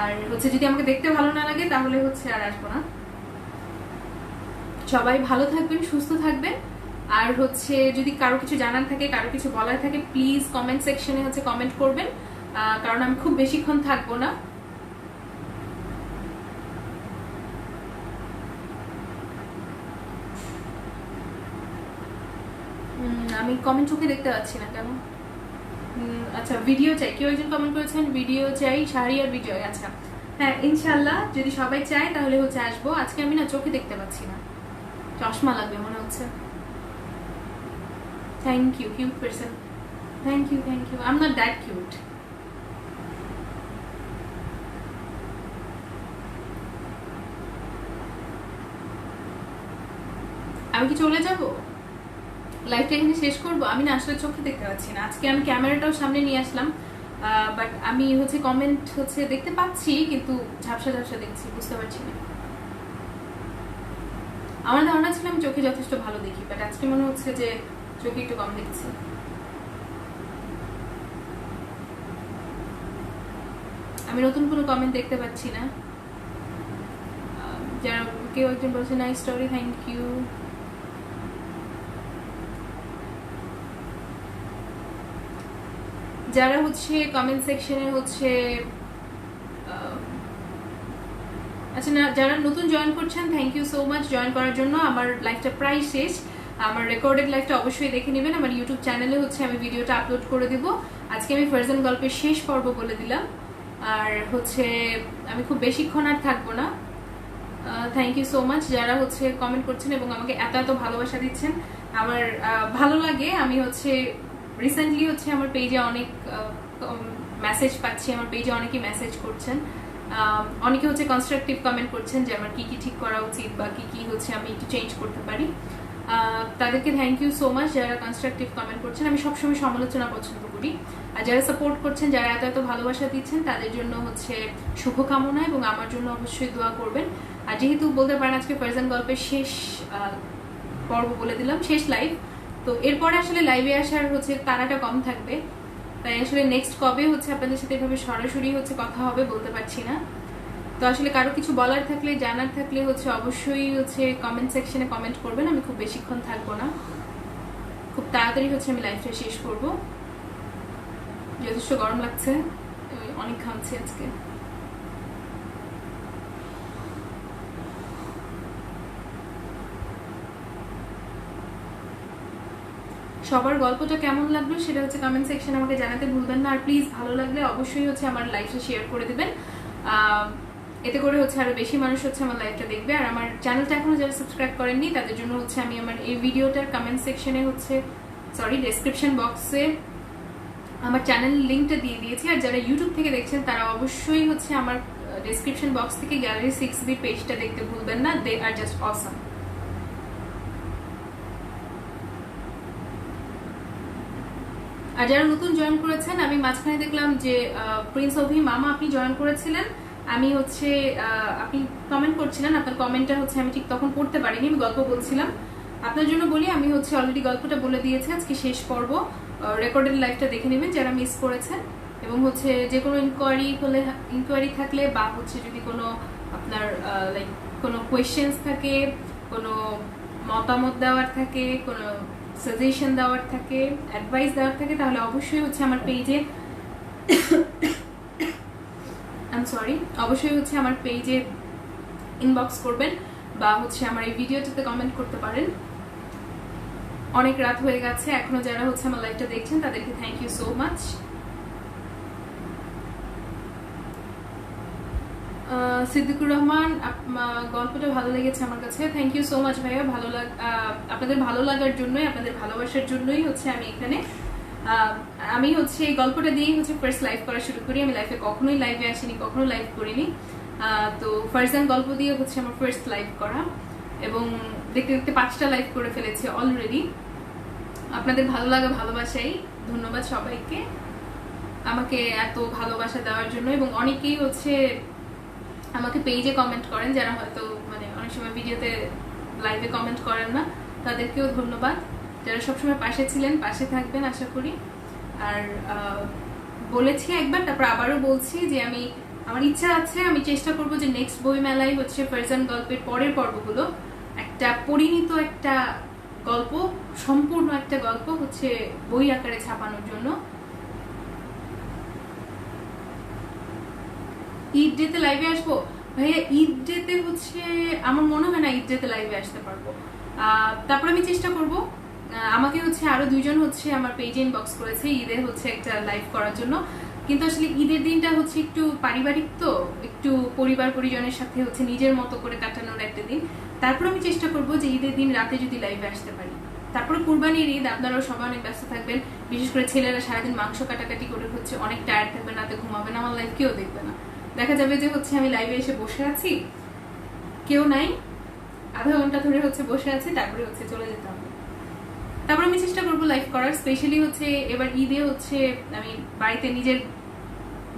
Speaker 1: আর হচ্ছে যদি আমাকে দেখতে ভালো না লাগে তাহলে হচ্ছে আর আসবো না। সবাই ভালো থাকবেন, সুস্থ থাকবেন। আর হচ্ছে যদি কারো কিছু জানার থাকে, কারো কিছু বলার থাকে, প্লিজ কমেন্ট সেকশনে হচ্ছে কমেন্ট করবেন, কারণ আমি খুব বেশিক্ষণ থাকবো না। আমি কমেন্ট চোখে দেখতে পাচ্ছি না কেন? আচ্ছা, ভিডিও চাই, কেউ একজন কমেন্ট করেছেন ভিডিও চাই, শাহরিয়ার বিজয়। আচ্ছা হ্যাঁ, ইনশাল্লাহ যদি সবাই চায় তাহলে হচ্ছে আসবো। আজকে আমি না চোখে দেখতে পাচ্ছি না, চশমা লাগবে মনে হচ্ছে। Thank you, cute person. Thank you, thank you. I am not that cute. আমি কি চলে যাব? লাইভটা এখানে শেষ করবো? আমি না আসলে চোখে দেখতে পাচ্ছি না। আজকে আমি ক্যামেরাটাও সামনে নিয়ে আসলাম, বাট আমি হচ্ছে কমেন্ট হচ্ছে দেখতে পাচ্ছি কিন্তু ঝাপসা ঝাপসা দেখছি, বুঝতে পারছি না। আমার ধারণা ছিল আমি চোখে যথেষ্ট ভালো দেখি, বাট আজকে মনে হচ্ছে যে চোখে একটু কম দেখছি। আমি নতুন কোনো কমেন্ট দেখতে পাচ্ছি না। যারা কেউ একজন বলছে নাইস স্টোরি, থ্যাংক ইউ। যারা হচ্ছে কমেন্ট সেকশনে হচ্ছে আচ্ছা না, যারা নতুন জয়েন করছেন, thank you so much join করার জন্য। আমার লাইভটা প্রায় শেষ। আমার রেকর্ডেড লাইভটা অবশ্যই দেখে নেবেন। আমার ইউটিউব চ্যানেলে হচ্ছে আমি ভিডিওটা আপলোড করে দিব। আজকে আমি ফারজান গল্পের শেষ পর্ব বলে দিলাম। আর হচ্ছে আমি খুব বেশিক্ষণ আর থাকবো না। থ্যাংক ইউ সো মাচ যারা হচ্ছে কমেন্ট করছেন এবং আমাকে এত এত ভালোবাসা দিচ্ছেন। আমার ভালো লাগে। আমি হচ্ছে রিসেন্টলি হচ্ছে আমার পেজে অনেক মেসেজ পাচ্ছি, আমার পেজে অনেকেই মেসেজ করছেন, অনেকে হচ্ছে কনস্ট্রাকটিভ কমেন্ট করছেন যে আমার কি কি ঠিক করা উচিত বা কি কি হচ্ছে আমি একটু চেঞ্জ করতে পারি। তাদেরকে থ্যাংক ইউ সো মাচ যারা কনস্ট্রাকটিভ কমেন্ট করছেন। আমি সবসময় সমালোচনা পছন্দ করি। আর যারা সাপোর্ট করছেন, যারা এত এত ভালোবাসা দিচ্ছেন, তাদের জন্য হচ্ছে শুভকামনা এবং আমার জন্য অবশ্যই দোয়া করবেন। আর যেহেতু বলতে পারেন আজকে ফারজান গল্পের শেষ পর্ব বলে দিলাম, শেষ লাইভ, তো এরপরে আসলে লাইভে আসার হচ্ছে তাড়াটা কম থাকবে। তাই আসলে নেক্সট কবে হচ্ছে আপনাদের সাথে এভাবে সরাসরি হচ্ছে কথা হবে বলতে পারছি না। তো আসলে কারো কিছু বলার থাকলে, জানার থাকলে হচ্ছে অবশ্যই হচ্ছে কমেন্ট সেকশনে কমেন্ট করবেন। আমি খুব বেশিক্ষণ থাকবো না, খুব তাড়াতাড়ি হচ্ছে আমি লাইভটা শেষ করব। যথেষ্ট গরম লাগছে, অনেক ঘামছি আজকে। সবার গল্পটা কেমন লাগলো সেটা হচ্ছে কমেন্ট সেকশনে আমাকে জানাতে ভুলবেন না। আর প্লিজ ভালো লাগলে অবশ্যই হচ্ছে আমার লাইভটা শেয়ার করে দিবেন, এতে করে হচ্ছে আরো বেশি মানুষ হচ্ছে আমার লাইভটা দেখবে। আর আমার চ্যানেলটা এখনো যারা সাবস্ক্রাইব করেননি তাদের জন্য হচ্ছে আমি আমার এই ভিডিওটার কমেন্ট সেকশনে হচ্ছে ডেসক্রিপশন বক্সে আমার চ্যানেল লিঙ্কটা দিয়ে দিয়েছি। আর যারা ইউটিউব থেকে দেখছেন তারা অবশ্যই হচ্ছে আমার ডেসক্রিপশন বক্স থেকে গ্যালারি 6B পেজটা দেখতে ভুলবেন না। দে আর জাস্ট অসাম। আর যারা নতুন জয়েন করেছেন, আমি মাঝখানে দেখলাম যে প্রিন্স অভি মামা আপনি জয়েন করেছিলেন। আমি হচ্ছে আপনি কমেন্ট করছিলেন, আপনার কমেন্টটা হচ্ছে আমি ঠিক তখন পড়তে পারিনি, আমি গল্প বলছিলাম। আপনার জন্য বলি, আমি হচ্ছে অলরেডি গল্পটা বলে দিয়েছি। আজকে শেষ পর্ব, রেকর্ডেড লাইভটা দেখে নেবেন যারা মিস করেছেন। এবং হচ্ছে যে কোনো ইনকোয়ারি থাকলে বা হচ্ছে যদি কোনো আপনার লাইক কোনো কোয়েশ্চেন্স থাকে, কোনো মতামত দেওয়ার থাকে, কোনো সাজেশন দেওয়ার থাকে, অ্যাডভাইস দেওয়ার থাকে, তাহলে অবশ্যই হচ্ছে আমার পেজে অবশ্যই হচ্ছে আমার পেজে ইনবক্স করবেন বা হচ্ছে আমার এই ভিডিওটাতে কমেন্ট করতে পারেন। অনেক রাত হয়ে গেছে, এখনো যারা হচ্ছে আমার লাইভটা দেখছেন তাদেরকে thank you so much. Siddiqur Rahman, গল্পটা ভালো লেগেছে আমার কাছে। থ্যাংক ইউ সো মাচ ভাইয়া। আপনাদের ভালো লাগার জন্যই, আপনাদের ভালোবাসার জন্যই হচ্ছে আমি এখানে। আমি হচ্ছে এই গল্পটা দিয়েই হচ্ছে ফার্স্ট লাইভ করা শুরু করি। আমি কখনোই লাইভে আসিনি, কখনো লাইভ করিনি। তো ফারজান গল্প দিয়ে হচ্ছে আমার ফার্স্ট লাইভ করা এবং দেখতে দেখতে 5টা লাইভ করে ফেলেছি অলরেডি। আপনাদের ভালো লাগা, ভালোবাসাই। ধন্যবাদ সবাইকে আমাকে এত ভালোবাসা দেওয়ার জন্য। এবং অনেকেই হচ্ছে আমাকে পেজে কমেন্ট করেন যারা হয়তো মানে অনেক সময় ভিডিওতে লাইভে কমেন্ট করেন না, তাদেরকেও ধন্যবাদ। যারা সবসময় পাশে ছিলেন, পাশে থাকবেন আশা করি। আর বলেছি একবার, তারপর আবারও বলছি যে আমার ইচ্ছা আছে, আমি চেষ্টা করব যে নেক্সট বই মেলায় হচ্ছে ফারজান গল্পের পরের পর্বগুলো একটা পরিণত একটা গল্প, সম্পূর্ণ একটা গল্প হচ্ছে বই আকারে ছাপানোর জন্য। ঈদ ডেতে লাইভে আসবো ভাইয়া? ঈদ ডেতে হচ্ছে আমার মনে হয় না ঈদ ডেতে লাইভে আসতে পারবো। তারপর আমি চেষ্টা করব। আমাকে হচ্ছে আরো 2 জন হচ্ছে আমার পেজে ইনবক্স করেছে ঈদে হচ্ছে একটা লাইভ করার জন্য, কিন্তু আসলে ঈদের দিনটা হচ্ছে একটু পারিবারিক, তো একটু পরিবার পরিজনের সাথে হচ্ছে নিজের মতো করে কাটানোর একটা দিন। তারপর আমি চেষ্টা করব যে ঈদের দিন রাতে যদি লাইভে আসতে পারি। তারপরে কুরবানির ঈদ, আপনারাও সবাই অনেক ব্যস্ত থাকবেন, বিশেষ করে ছেলেরা সারাদিন মাংস কাটাকাটি করে হচ্ছে অনেক টায়ার্ড থাকবেন, রাতে ঘুমাবেন, আমার লাইভ কেউ দেখবে না। দেখা যাবে যে হচ্ছে আমি লাইভে এসে বসে আছি, কেউ নাই, আধা ঘন্টা ধরে হচ্ছে বসে আছি, তারপরে হচ্ছে চলে যেতে হবে। তারপর আমি চেষ্টা করবো লাইভ করার। স্পেশালি হচ্ছে এবার ঈদে হচ্ছে আমি বাড়িতে, নিজের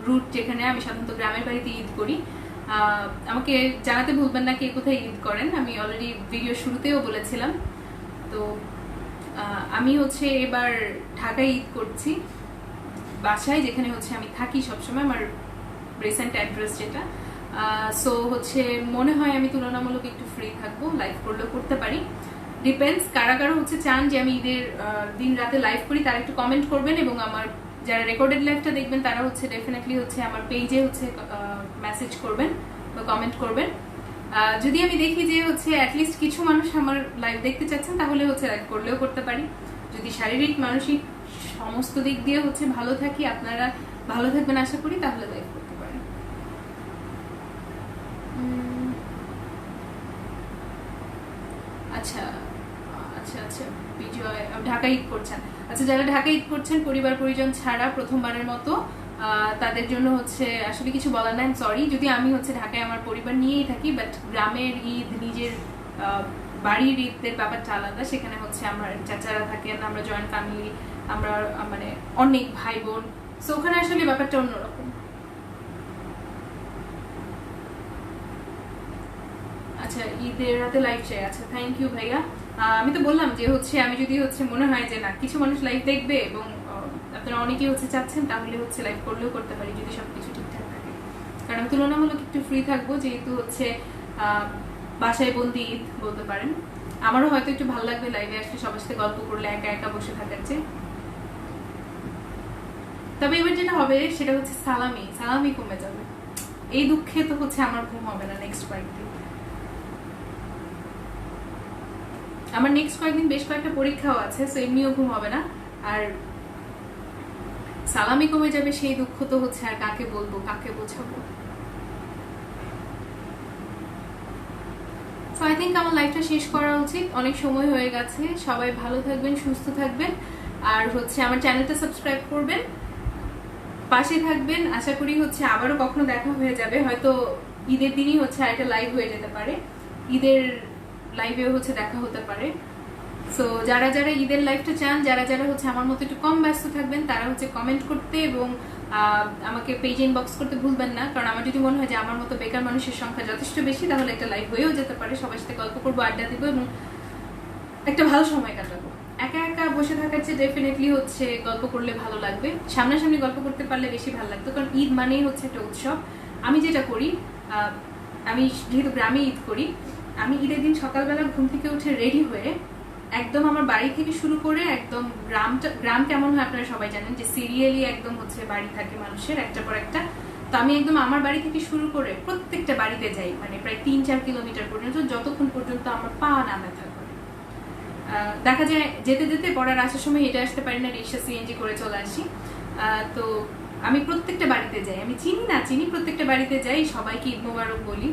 Speaker 1: রুট যেখানে, আমি সাধারণত গ্রামের বাড়িতে ঈদ করি। আমাকে জানাতে ভুলবেন না কে কোথায় ঈদ করেন, আমি অলরেডি ভিডিও শুরুতেও বলেছিলাম। তো আমি হচ্ছে এবার ঢাকায় ঈদ করছি, বাসায় যেখানে হচ্ছে আমি থাকি সবসময়, আমার রিসেন্ট অ্যাড্রেস যেটা। সো হচ্ছে মনে হয় আমি তুলনামূলক একটু ফ্রি থাকবো, লাইভ করলেও করতে পারি, ডিপেন্ডস। কারা কারা হচ্ছে চান যে আমি ঈদের দিন রাতে লাইভ করি তারা একটু কমেন্ট করবেন। এবং আমার যারা রেকর্ডেড লাইভটা দেখবেন তারা হচ্ছে ডেফিনেটলি হচ্ছে আমার পেজে হচ্ছে মেসেজ করবেন বা কমেন্ট করবেন। যদি আমি দেখি যে হচ্ছে অ্যাটলিস্ট কিছু মানুষ আমার লাইভ দেখতে চাচ্ছেন তাহলে হচ্ছে লাইভ করলেও করতে পারি। যদি শারীরিক মানসিক সমস্ত দিক দিয়ে হচ্ছে ভালো থাকি, আপনারা ভালো থাকবেন আশা করি, তাহলে লাইভ করতে পারেন। আচ্ছা আচ্ছা আচ্ছা, বিজয় ঢাকা ঈদ করছেন। আচ্ছা, যারা ঢাকা ঈদ করছেন পরিবার পরিজন ছাড়া প্রথমবারের মতো, তাদের জন্য হচ্ছে আসলে কিছু বলার নাই, সরি। যদি আমি হচ্ছে ঢাকায় আমার পরিবার নিয়েই থাকি, বাট গ্রামের ঈদ, নিজের বাড়ির ঈদের ব্যাপারটা আলাদা। সেখানে হচ্ছে আমার চাচারা থাকেন, আমরা জয়েন্ট ফ্যামিলি, আমরা মানে অনেক ভাই বোন, সো ওখানে আসলে ব্যাপারটা অন্যরকম। আচ্ছা, ঈদের রাতে লাইভ চাই। আচ্ছা, থ্যাংক ইউ ভাইয়া। আমি তো বললাম যে হচ্ছে আমি যদি হচ্ছে মনে হয় যে না কিছু মানুষ লাইভ দেখবে এবং আপনারা অনেকেই হচ্ছে চাচ্ছেন, তাহলে হচ্ছে লাইভ করলেও করতে পারি যদি সবকিছু ঠিকঠাক থাকে। কারণ আমি তুলনামূলক একটু ফ্রি থাকবো, যেহেতু হচ্ছে বাসায় বন্দি ঈদ বলতে পারেন। আমারও হয়তো একটু ভালো লাগবে লাইভে আসলে সবার সাথে গল্প করলে, একা একা বসে থাকার চেয়ে। তবে এবার যেটা হবে সেটা হচ্ছে সালামি কমে যাবে। এই দুঃখে তো হচ্ছে আমার ঘুম হবে না নেক্সট কয়েকদিন। আমার নেক্সট কয়েকদিন বেশ কয়েকটা পরীক্ষাও আছে, সো এমনিও ঘুম হবে না। আর সালামি কমে যাবে, সেই দুঃখ তো হচ্ছে আর কাকে বলবো, কাকে বোঝাবো। সো আই থিঙ্ক আমার লাইফটা শেষ করা উচিত, অনেক সময় হয়ে গেছে। সবাই ভালো থাকবেন, সুস্থ থাকবেন, আর হচ্ছে আমার চ্যানেলটা সাবস্ক্রাইব করবেন, পাশে থাকবেন। আশা করি হচ্ছে আবারও কখনো দেখা হয়ে যাবে, হয়তো ঈদের দিনই হচ্ছে আরেকটা লাইভ হয়ে যেতে পারে, ঈদের লাইভেও হচ্ছে দেখা হতে পারে। সো যারা যারা ঈদের লাইভটা চান, যারা যারা হচ্ছে আমার মতো একটু কম ব্যস্ত থাকবেন, তারা হচ্ছে কমেন্ট করতে এবং আমাকে পেজ ইনবক্স করতে ভুলবেন না। কারণ আমার যদি মনে হয় যে আমার মতো বেকার মানুষের সংখ্যা যথেষ্ট বেশি, তাহলে একটা লাইভ হয়েও যেতে পারে, সবার সাথে গল্প করবো, আড্ডা দিব এবং একটা ভালো সময় কাটাবো। একা একা বসে থাকার চেয়ে ডেফিনেটলি হচ্ছে গল্প করলে ভালো লাগবে, সামনাসামনি গল্প করতে পারলে বেশি ভালো লাগতো। কারণ ঈদ মানেই হচ্ছে একটা উৎসব। আমি যেটা করি, আমি যেহেতু গ্রামে ঈদ করি, আমি ঈদের দিন সকালবেলা ঘুম থেকে উঠে রেডি হয়ে একদম আমার বাড়ি থেকে শুরু করে একদম গ্রাম কেমন হয় আপনারা সবাই জানেন, যে সিরিয়ালি একদম হচ্ছে বাড়ি থাকে মানুষের একটা পর একটা। তো আমি একদম আমার বাড়ি থেকে শুরু করে প্রত্যেকটা বাড়িতে যাই, মানে প্রায় 3-4 কিলোমিটার পর্যন্ত, যতক্ষণ পর্যন্ত আমার পা না ব্যথা করে। দেখা যায় যেতে যেতে পড়ার আসার সময় হেঁটে আসতে পারি না, রিক্সা সিএনজি করে চলে আসি। তো আমি প্রত্যেকটা বাড়িতে যাই, আমি চিনি না চিনি প্রত্যেকটা বাড়িতে যাই, সবাইকে ঈদ মোবারক বলি।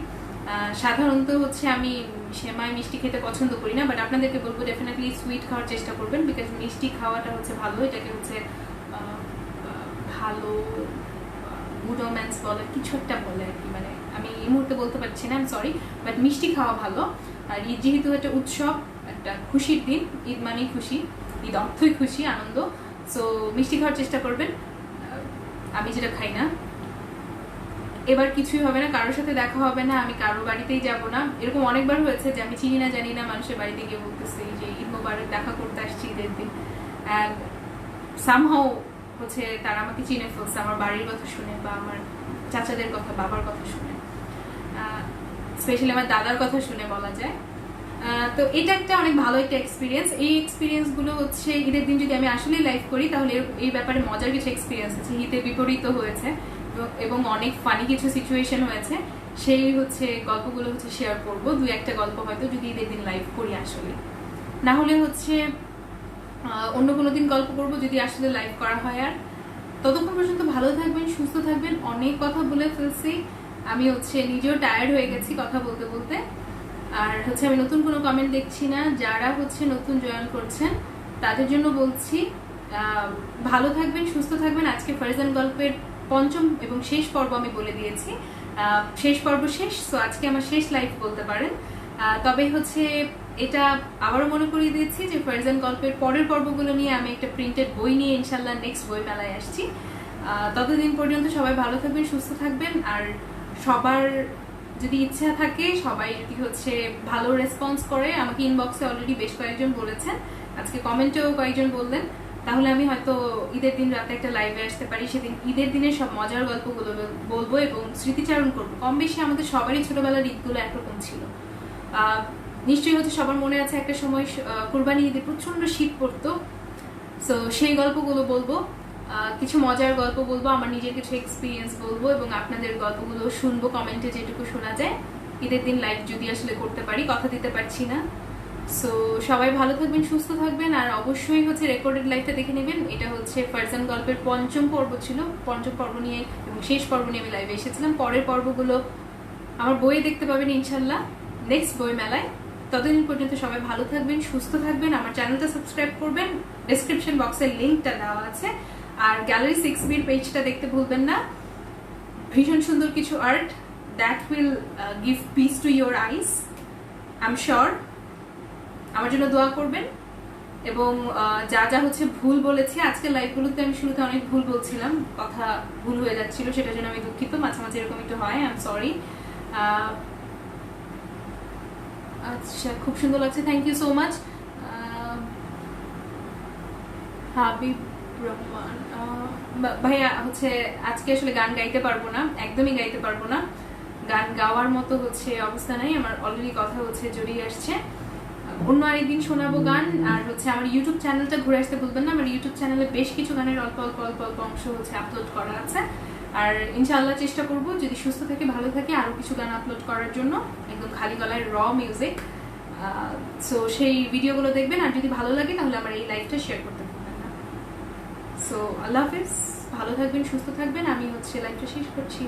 Speaker 1: সাধারণত হচ্ছে আমি সেমাই মিষ্টি খেতে পছন্দ করি না, বাট আপনাদেরকে বলবো ডেফিনেটলি সুইট খাওয়ার চেষ্টা করবেন, বিকজ মিষ্টি খাওয়াটা হচ্ছে ভালো, এটাকে হচ্ছে ভালো গুড ওমেন্স বলে, কিছু একটা বলে আর কি, মানে আমি এই মুহূর্তে বলতে পারছি না, আমি সরি, বাট মিষ্টি খাওয়া ভালো। আর ঈদ যেহেতু একটা উৎসব, একটা খুশির দিন, ঈদ মানেই খুশি, ঈদ অর্থই খুশি, আনন্দ। সো মিষ্টি খাওয়ার চেষ্টা করবেন, আমি যেটা খাই না। এবার কিছুই হবে না, কারোর সাথে দেখা হবে না, আমি কারোর বাড়িতেই যাব না। এরকম অনেকবার হয়েছে যে আমি চিনি না জানি না মানুষের বাড়িতে গিয়ে বলতেছি যে ঈদ মোবারক, দেখা করতে আসছি ঈদের দিন, অ্যান্ড সামহাও হচ্ছে তারা আমাকে চিনে ফেলছে আমার বাড়ির কথা শুনে, বা আমার চাচাদের কথা, বাবার কথা শুনে, স্পেশালি আমার দাদার কথা শুনে বলা যায়। তো এটা একটা অনেক ভালো একটা এক্সপিরিয়েন্স। এই এক্সপিরিয়েন্স গুলো হচ্ছে ঈদের দিন যদি আমি আসলে লাইভ করি, তাহলে এই ব্যাপারে মজার কিছু এক্সপিরিয়েন্স আছে, ঈদের বিপরীত হয়েছে এবং অনেক ফানি কিছু সিচুয়েশন হয়েছে, সেই হচ্ছে গল্পগুলো হচ্ছে শেয়ার করব। 2-1টা গল্প হয়তো যদি ঈদের দিন লাইভ করি, আসলে না হলে হচ্ছে অন্য কোনো দিন গল্প করব যদি আসলে লাইভ করা হয়। আর ততক্ষণ পর্যন্ত ভালো থাকবেন, সুস্থ থাকবেন। অনেক কথা বলে ফেলছি, আমি হচ্ছে নিজেও টায়ার্ড হয়ে গেছি কথা বলতে বলতে। আর হচ্ছে আমি নতুন কোনো কমেন্ট দেখছি না, যারা হচ্ছে নতুন জয়েন করছেন তাদের জন্য বলছি ভালো থাকবেন, সুস্থ থাকবেন। আজকে ফারজান গল্পের 5ম এবং শেষ পর্ব আমি বলে দিয়েছি, শেষ পর্ব শেষ, সো আজকে আমার শেষ লাইভ বলতে পারেন। তবে হচ্ছে এটা আবারও মনে করিয়ে দিচ্ছি যে ফারজান গল্পের পরের পর্বগুলো নিয়ে আমি একটা প্রিন্টেড বই নিয়ে ইনশাল্লাহ নেক্সট বই মেলায় আসছি। ততদিন পর্যন্ত সবাই ভালো থাকবেন, সুস্থ থাকবেন। আর সবার যদি ইচ্ছা থাকে, সবাই যদি হচ্ছে ভালো রেসপন্স করে, আমাকে ইনবক্সে অলরেডি বেশ কয়েকজন বলেছেন, আজকে কমেন্টেও কয়েকজন বললেন, তাহলে আমি হয়তো ঈদের দিন রাতে একটা লাইভে আসতে পারি। সেদিন ঈদের দিনের সব মজার গল্পগুলো বলবো এবং স্মৃতিচারণ করবো। কম বেশি আমাদের সবারই ছোটবেলার ঈদগুলো একরকম ছিল। নিশ্চয়ই হচ্ছে সবার মনে আছে একটা সময় কুরবানি ঈদে প্রচন্ড শীত পড়তো, সো সেই গল্পগুলো বলবো, কিছু মজার গল্প বলবো, আমার নিজের কিছু এক্সপিরিয়েন্স বলবো এবং আপনাদের গল্পগুলো শুনবো কমেন্টে যেটুকু শোনা যায়। ঈদের দিন লাইভ যদি আসলে করতে পারি, কথা দিতে পারছি না। সো সবাই ভালো থাকবেন, সুস্থ থাকবেন। আর অবশ্যই হচ্ছে রেকর্ডেড লাইভটা দেখে নেবেন। এটা হচ্ছে ফারজান গল্পের 5ম পর্ব ছিল, 5ম পর্ব নিয়ে এবং শেষ পর্ব নিয়ে আমি লাইভে এসেছিলাম। পরের পর্বগুলো আমার বই দেখতে পাবেন ইনশাল্লাহ নেক্সট বই মেলায়। ততদিন পর্যন্ত সবাই ভালো থাকবেন, সুস্থ থাকবেন। আমার চ্যানেলটা সাবস্ক্রাইব করবেন, ডেসক্রিপশন বক্সের লিঙ্কটা দেওয়া আছে। আর গ্যালারি 6B'র পেজটা দেখতে ভুলবেন না। ভীষণ সুন্দর কিছু art that will give piece to your eyes, I am sure. আমার জন্য দোয়া করবেন। এবং যা যা হচ্ছে ভুল বলেছি আজকের লাইভগুলোতে, আমি শুরুতে অনেক ভুল বলছিলাম, কথা ভুল হয়ে যাচ্ছিল, সেটার জন্য আমি দুঃখিত। মাঝে মাঝে এরকম একটু হয়, আই এম সরি। আচ্ছা, খুব সুন্দর লাগছে, thank you so much. Habib Rahman ভাইয়া হচ্ছে আজকে আসলে গান গাইতে পারবো না, একদমই গাইতে পারবো না। গান গাওয়ার মতো হচ্ছে অবস্থা নাই, আমার অলরেডি কথা হচ্ছে জড়িয়ে আসছে। অন্য আরেকদিন শোনাবো গান। আর হচ্ছে আমার ইউটিউব চ্যানেলটা ঘুরে আসতে বলবেন না, আমার ইউটিউব চ্যানেলে বেশ কিছু গানের অল্প অল্প অল্প অল্প অংশ হচ্ছে আপলোড করা আছে। আর ইনশাআল্লাহ চেষ্টা করব যদি সুস্থ থাকে ভালো থাকে আরো কিছু গান আপলোড করার জন্য, একদম খালি গলায় র মিউজিক। সো সেই ভিডিওগুলো দেখবেন। আর যদি ভালো লাগে তাহলে আমার এই লাইভটা শেয়ার করতে ভুলবেন না। সো আল্লাহ হাফেজ, ভালো থাকবেন, সুস্থ থাকবেন। আমি হচ্ছে লাইভটা শেষ করছি।